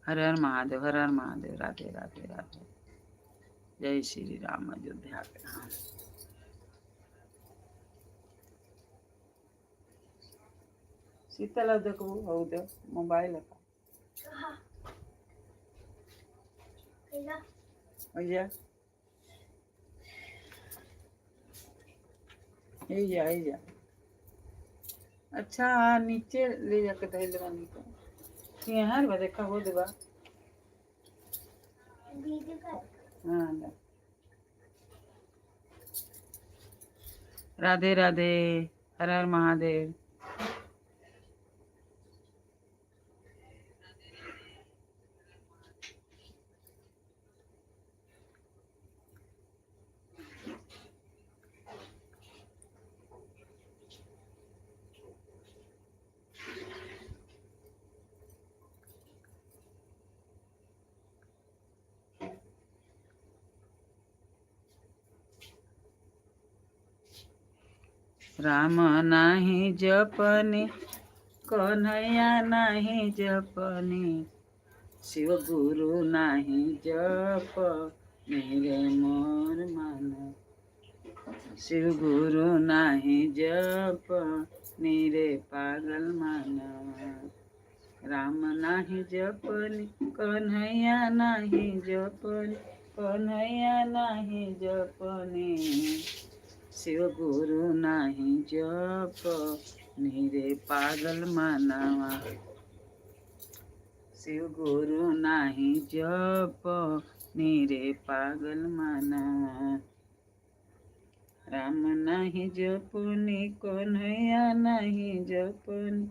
हर हर महादेव, हर हर महादेव। राधे राधे राधे। जय श्री राम। अयोध्या के राम। शीतल देखो, हौदे मोबाइल है भैया, यही जा। अच्छा, नीचे ले जाके धैल बनी तो यहाँ देखा हो देवा। हाँ राधे राधे, हर हर महादेव। राम नाही जपने, कन्हैया नाही जपने, शिव गुरु नाही जप मेरे मोर मन, शिव गुरु नाही जप मेरे पागल मन। राम नाही जपने, कन्हैया नाही जपने, कन्हैया नाही जपने, शिव गुरु नाही जप मेरे पागल मनवा, शिव गुरु नाही जप मेरे पागल मनवा। राम नाही जपने, कन्हैया नाही जपने,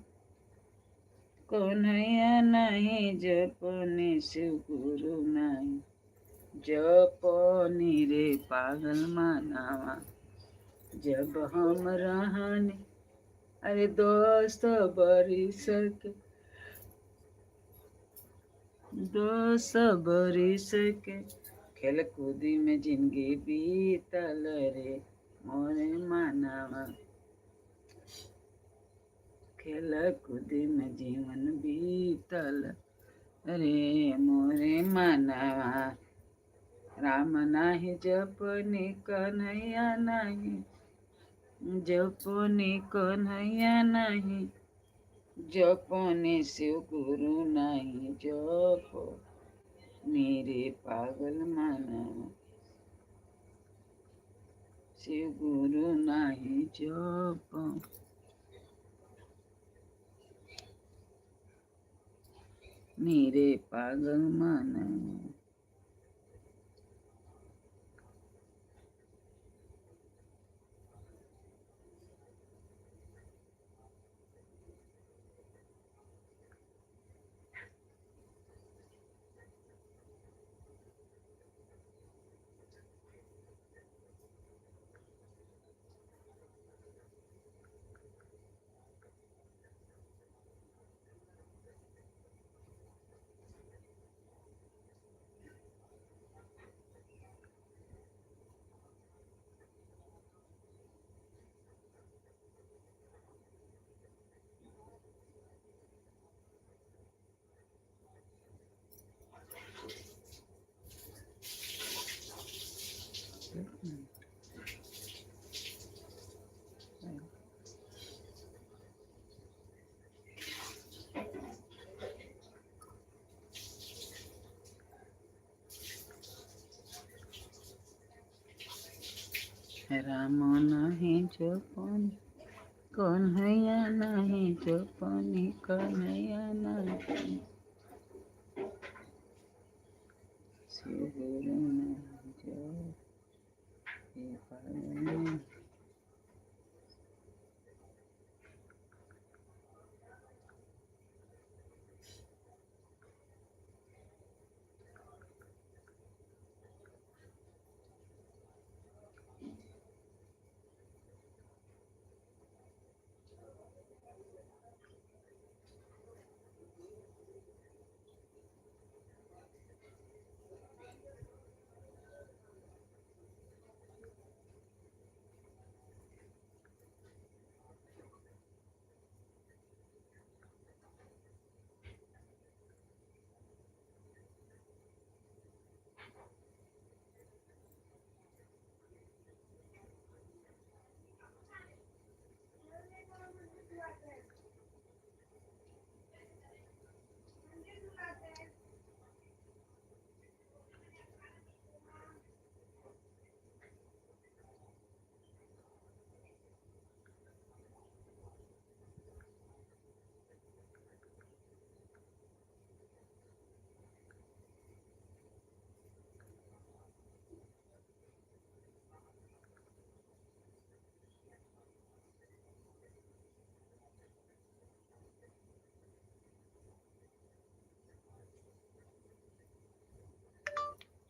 कन्हैया नाही जपने, शिव गुरु नाही जपने रे पागल मनवा। जब हम रहने अरे दोस्त बरिस के, दोस्त बरिस के, खेल कूदी में जिंदगी बीतल रे मोरे मनवा, खेल कूदी में जीवन बीतल रे मोरे मनवा। राम नाही जपने, कन्हैया नाही जपने, कन्हैया नाही जपने, शिव गुरु नाही जप मेरे पागल मनवा, शिव गुरु नाही जप मेरे पागल मनवा। राम नहीं जपने, कन्हैया नहीं जपने, कन्हैया नहीं शिव गुरु नहीं जप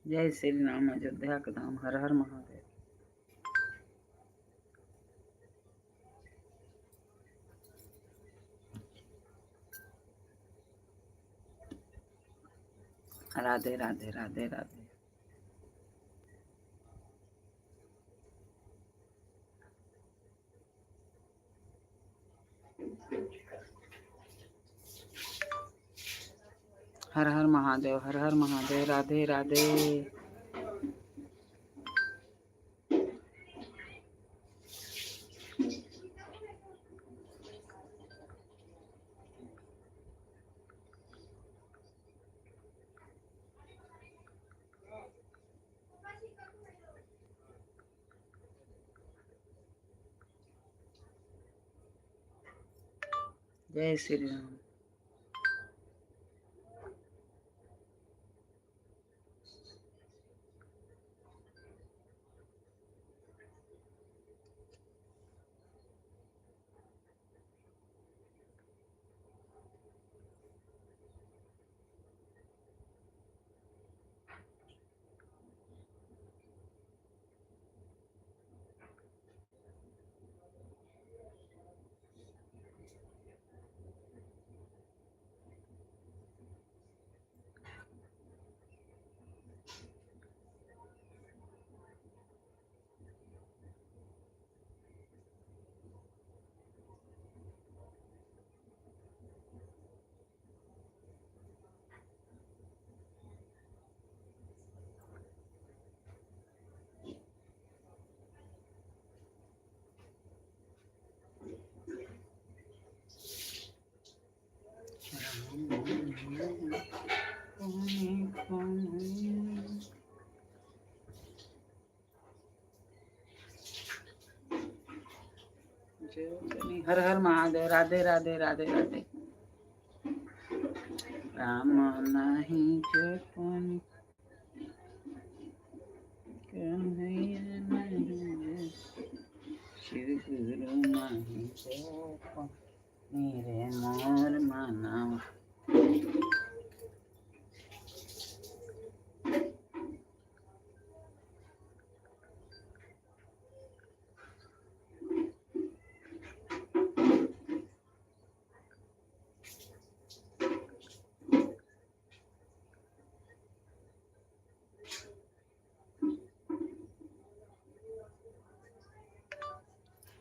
जय श्री राम। अयोध्या का धाम। हर हर महादेव। राधे राधे राधे राधे। हर हर महादेव। हर हर महादेव। राधे राधे। जय श्री राम। हर हर महादेव। राधे राधे राधे राधे। राम नहीं जपन कन्हैया नहीं, शिव गुरु नहीं जपन मेरे मोर मानव।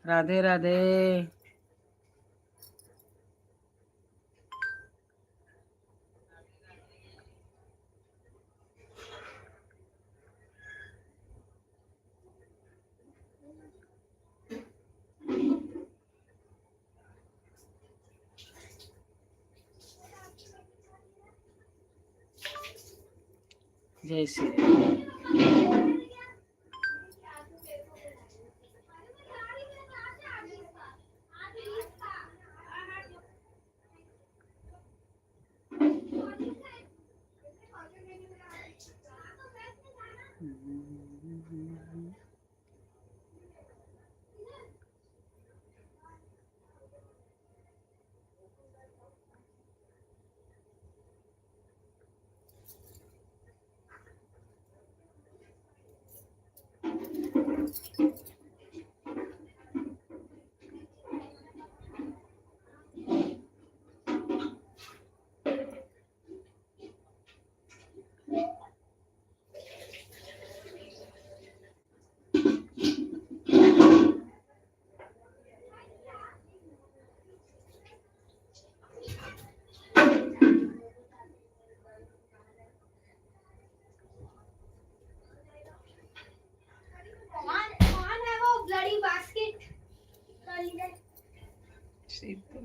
राधे राधे। जय श्री राम।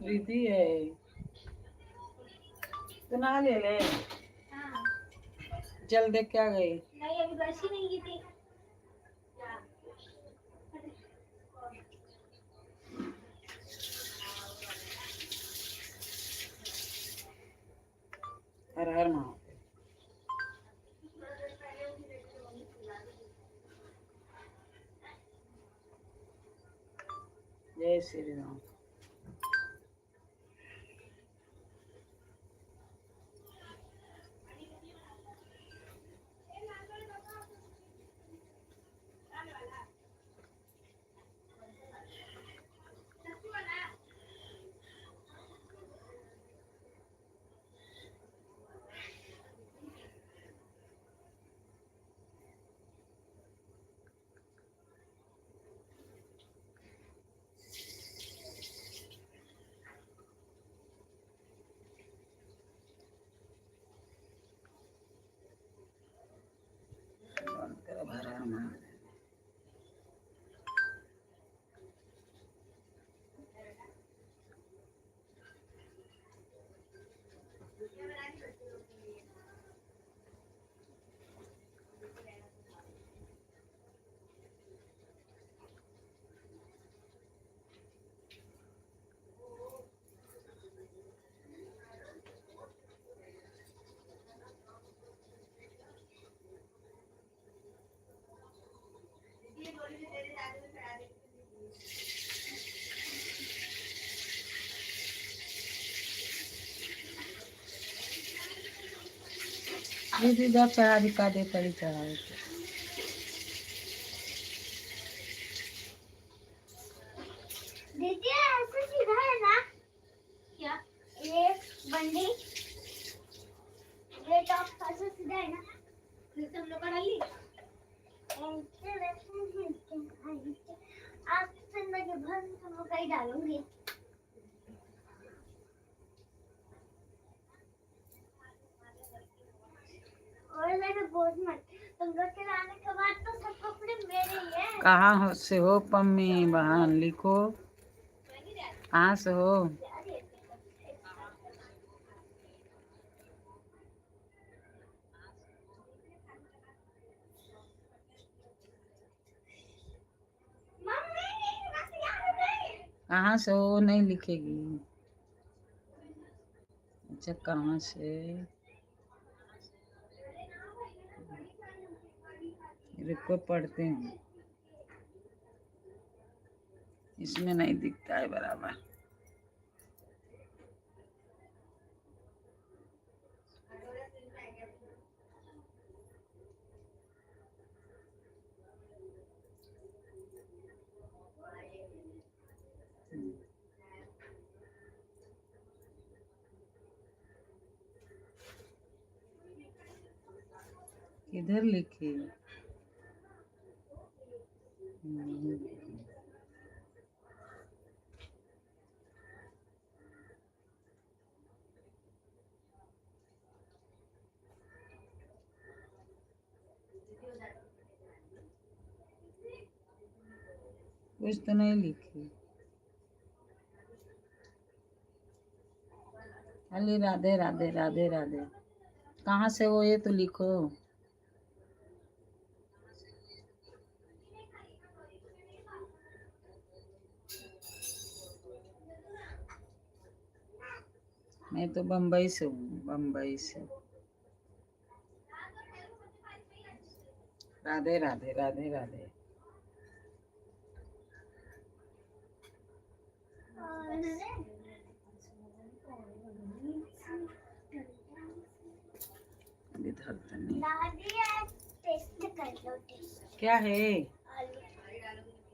रिद्धि है तो ना ले ले। हाँ। चल देख क्या गई। नहीं अभी ब्रश ही नहीं की थी। हर हर महादेव। जय श्री राम। दीदी जब चढ़ा दिखा दे तड़ी चढ़ा देते। दीदी ऐसे सीधा है ना क्या ये बंडी ये टॉप ऐसे सीधा है ना फिर से हम लोग का डाली ऐसे वैसे आप फिर मैं जब हम लोग कहीं डालूंगी और मैंने बहुत मत तुम लोग के लाने के बाद तो सब कपड़े मेरे ही हैं। कहाँ हो से हो पम्मी बहन लिखो कहाँ से हो। कहाँ से हो नहीं लिखेगी। अच्छा कहाँ से रुको पढ़ते हैं इसमें नहीं दिखता है बराबर। किधर लिखे कुछ तो नहीं लिखे खाली राधे राधे राधे राधे। कहाँ से हो ये तो लिखो। मैं तो बम्बई से हूँ बम्बई से। राधे राधे राधे राधे। इधर तो नहीं क्या है।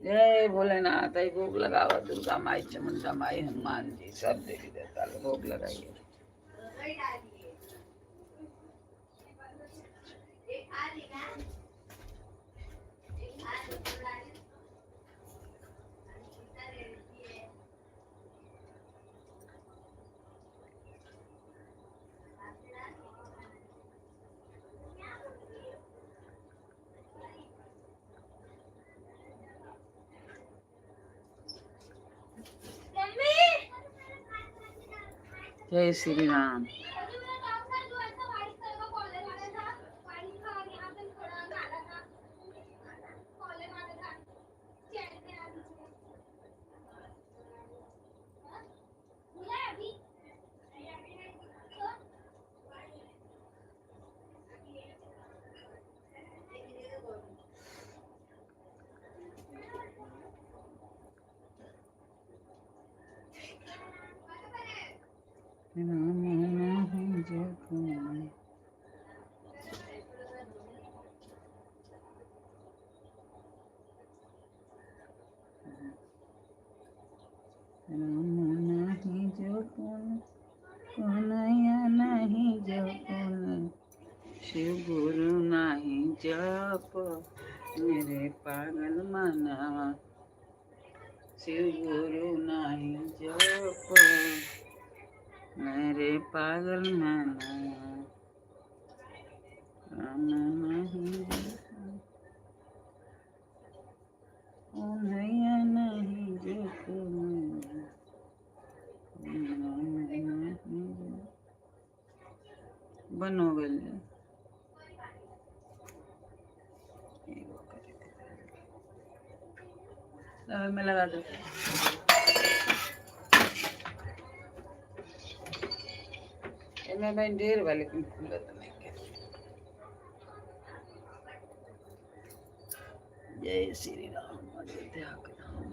जय भोलेनाथ आई भोग लगावा दुर्गा माई चामुंडा माई हनुमान जी सब देवी देवता भोग लगाइए। जय श्री राम। नहीं जो कन्हैया नहीं जो शिव गुरु नहीं जप मेरे पागल मना शिव गुरु नहीं जप मेरे पागल मना नहीं कन्हैया नहीं जप बन हो गई में लगा दो। मैं ढेर वाले खुला तो नहीं कर। जय श्री राम अयोध्या के धाम।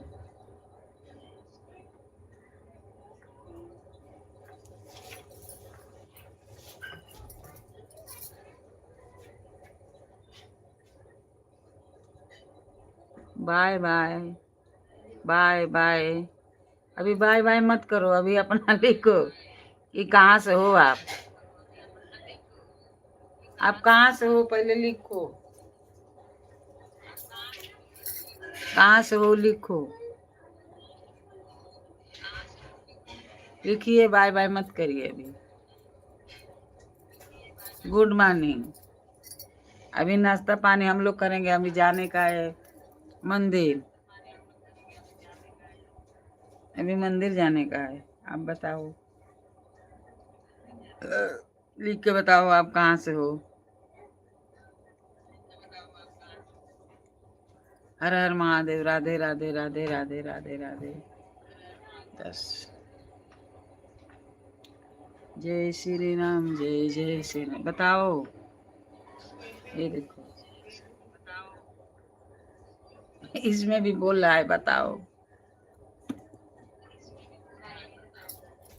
Bye bye bye bye. अभी बाय बाय मत करो, अभी अपना लिखो कि कहाँ से हो आप कहाँ से हो पहले लिखो, कहाँ से हो लिखो, लिखिए, बाय बाय मत करिए अभी। Good morning. अभी नाश्ता पानी हम लोग करेंगे, अभी जाने का है मंदिर, अभी मंदिर जाने का है। आप बताओ, लिख के बताओ आप कहाँ से हो। हर हर महादेव, राधे राधे राधे राधे राधे राधे। बस जय श्री राम, जय जय श्री राम। बताओ, ये देखो इसमें भी बोल रहा है, बताओ,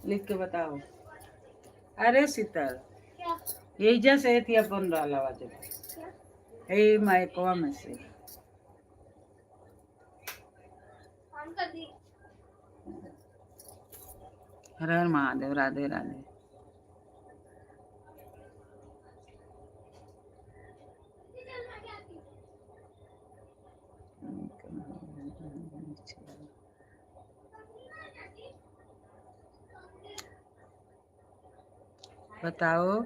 लिख के बताओ। अरे शीतल, यही जैसे थी अपन डाला वाजे हे माइकवा में से हर हर महादेव, राधे राधे। बताओ,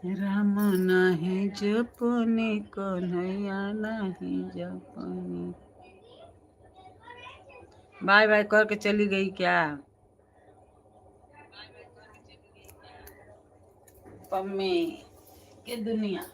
राम नहीं जपने कन्हैया नहीं जपने। बाय बाय करके चली गई क्या पम्मी के दुनिया।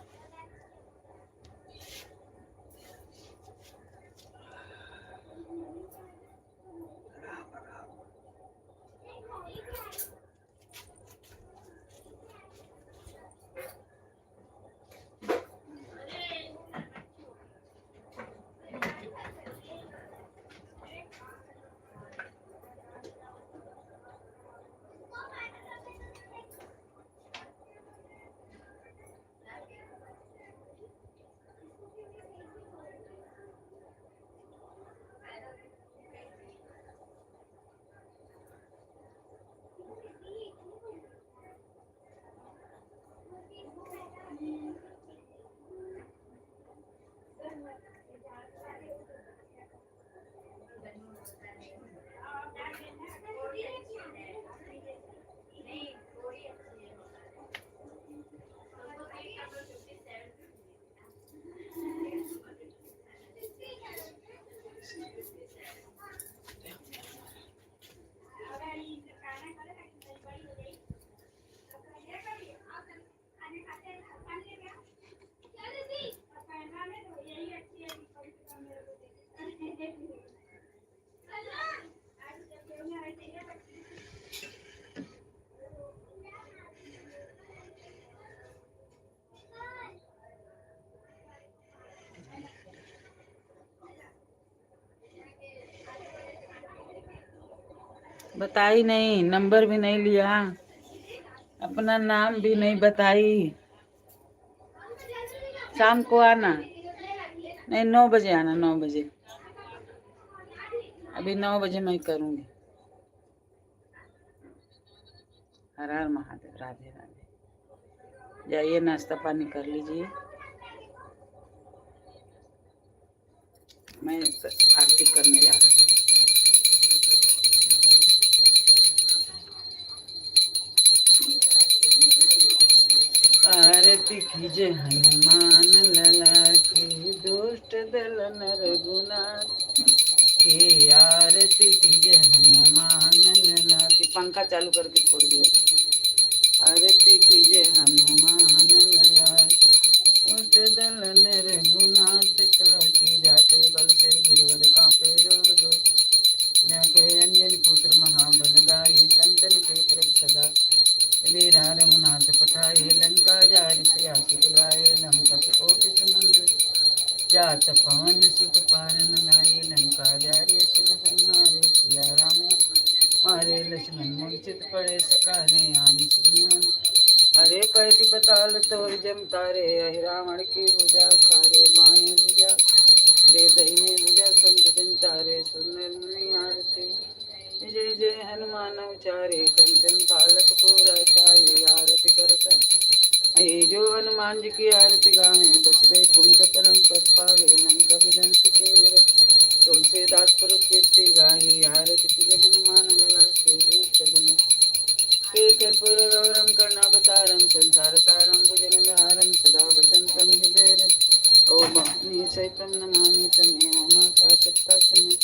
बताई नहीं, नंबर भी नहीं लिया, अपना नाम भी नहीं बताई। शाम को आना, नहीं 9 बजे आना, 9 बजे। अभी 9 बजे मैं करूँगी। हर हर महादेव, राधे राधे। जाइए नाश्ता पानी कर लीजिए, मैं आरती करने जा रही हूँ। आरती कीजे हनुमान लला की, दुष्ट दल नर गुनाथ की। आरती कीजे हनुमान लला की। पंखा चालू करके छोड़ दिया। आरती कीजे हनुमान लाल। उठ दलन रघुनाथ कला की जाते बल से गिरवर कांपे जोग जो। जाके अंजन पुत्र महाबल गाई संतन के प्रभु सदा। वीरा रघुनाथ पठाए लंका जारि सिया सुत लाए। लंका सुकोट समुद्र जात पवन सुत पारन लाए। लंका जारि सुर संहारे सिया राम मारे लक्ष्मण मूर्छित पड़े सकारे आन सुनियन। अरे पैति पताल तोर जम तारे अहि रावण की भुजा खारे बाएं भुजा दे दहिने भुजा संत जन तारे सुनर मुनि आरती। जय जय हनुमान उचारे कंचन थालक पूरा छाये आरती करता। ये जो हनुमान जी की आरती गावे बस कुंठ परम पद पावे। लंका विध्वंस की मेरे तुलसीदास पर कीर्ति गाई। आरती की हनुमान लला के रूप सदन के कर्पूर गौरम कर्णावतारम संसार सारम भुजगंधहारम सदा वसंतम हृदय ओम सहितम नमामि तमेव माता चित्ता तमेव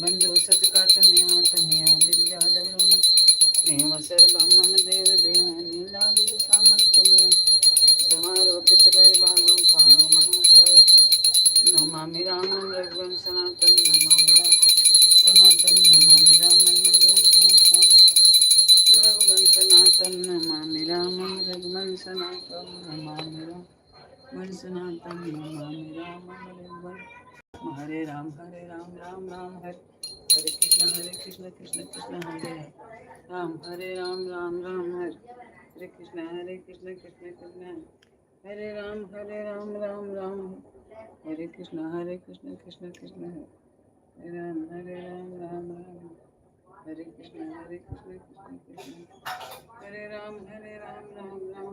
बंधु सत्कातमेव तमेव विद्याधरम मेव सर्वं मम देव देव नीलाभिः सामन्तुल्यं समारोपित वैभावं पाणो महाकाय। नमामि रामं रघुवंशं सनातनं नमामि रामं सनातनं नमामि रामं रघुवंशं सनातनं नमामि रामं रघुवंशं सनातनं नमामि रामं सनातनं नमामि रामं रघुवंशं। हरे राम राम राम हरे हरे कृष्ण कृष्ण कृष्ण हरे राम हरे राम राम हरे कृष्ण कृष्ण कृष्ण हरे राम राम राम हरे कृष्ण कृष्ण कृष्ण हरे राम राम राम हरे कृष्ण कृष्ण कृष्ण हरे राम राम राम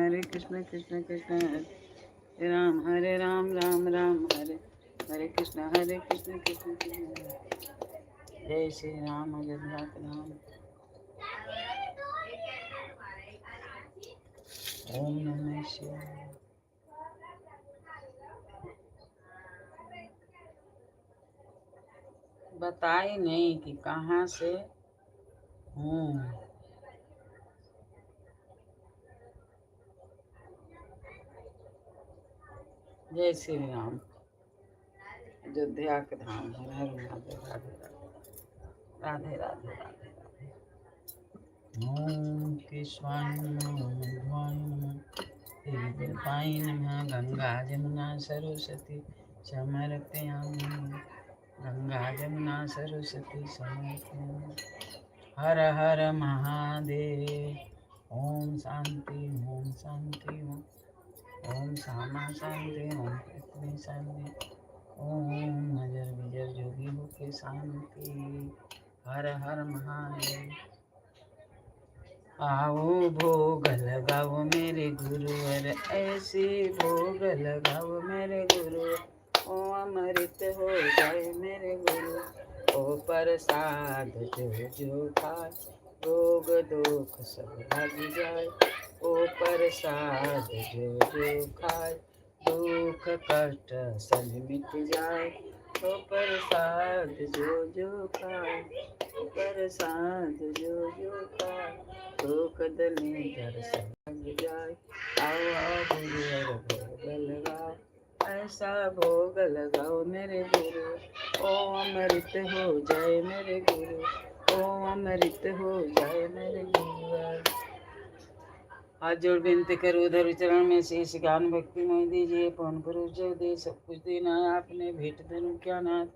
हरे कृष्ण कृष्ण कृष्ण हरे राम राम हरे कृष्ण कृष्ण कृष्ण जय श्री राम जगन्नाथ राम। ओम नमः शिवाय। बताई नहीं कि कहाँ से हूँ। जय श्री राम। अयोध्या के धाम हर हर महादेव राधे राधे राधे राधे राधे। ओम केशवाय नमः ओम माधवाय नमः देवीपाय नमः। गंगा जमुना सरस्वती समर्पयामि गंगा जमुना सरस्वती समर्पयामि। हर हर महादेव। ओम शांति ओम शांति ओम श्यामा शांति ओम पृथ्वी शांति ओम नजर विजर जोगी हो के शांति। हर हर महादेव। आओ भोग लगाओ मेरे गुरुवर ऐसे भोग लगाओ मेरे गुरु। ओ अमृत हो जाए मेरे गुरु। ओ प्रसाद जो खाए रोग दुख सब भाग जाए। ओ प्रसाद जो खाए दुख कष्ट सब मिट जाए। ओ प्रसाद जो खाए ओ प्रसाद जो खाए दुख दले दर सब भाग जाए। आओ आओ गुरुवर भोग लगाओ ऐसा भोग लगाओ मेरे गुरु। ओ अमृत हो जाए मेरे गुरु। ओ अमृत हो जाए मेरे गुरुवर। हाथ जोड़ विनती करो उधर चरण में शीश ज्ञान भक्ति में दीजिए। पवन पुरुष जो दे सब कुछ देना आपने भेंट धरूं क्या नाथ।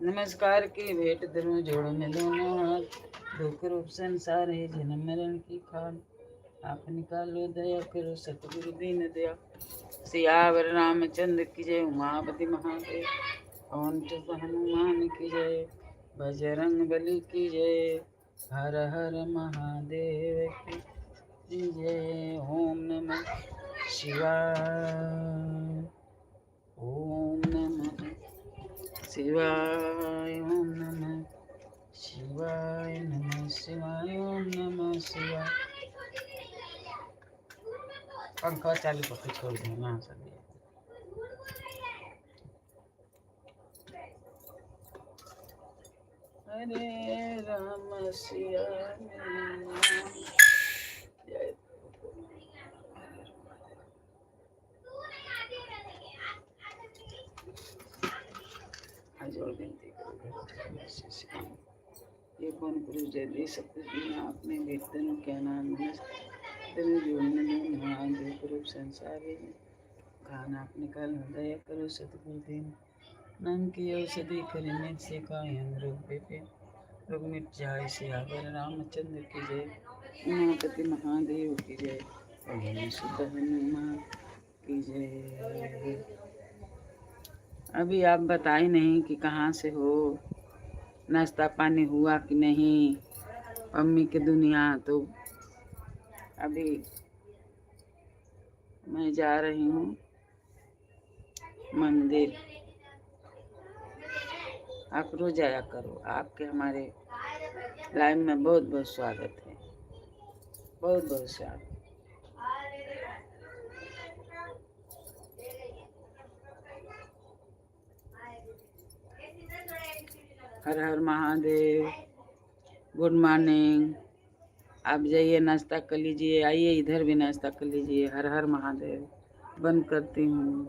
नमस्कार की भेंट धरूं जोड़ में दोनों हाथ। दुख रूप संसार है जन्म मरण की खान। आप निकालो दया करो सतगुरु दीन दया। सियावर रामचंद्र की जय उमापति महादेव। पवन सुत हनुमान की जय बजरंग बली की जय। हर हर महादेव की जय। ओम नमः शिवाय ओम नमः शिवाय ओम नमः शिवाय नमः शिवाय ओम नमः शिवाय। पंखा चालू करके छोड़ देना सभी। हरे राम सिया राम ये कौन पुरुष जय सब कुछ दुनिया अपने वेतन क्या नाम तेरे जोड़ने में महादेव पुरुष संसार है खाना अपने कल दया करो सतगुरु दिन नाम की औषधि करने से कायम रोग पे रोग मिट जाए से आगर रामचंद्र की जय उमापति महादेव की जय और सुत हनुमान की जय। अभी आप बताए नहीं कि कहाँ से हो, नाश्ता पानी हुआ कि नहीं। अम्मी की दुनिया तो अभी मैं जा रही हूँ मंदिर। आप रोज आया करो, आपके हमारे लाइव में बहुत बहुत स्वागत है, बहुत बहुत स्वागत। हर हर महादेव, गुड मॉर्निंग। आप जाइए नाश्ता कर लीजिए, आइए इधर भी नाश्ता कर लीजिए। हर हर महादेव। बंद करती हूँ।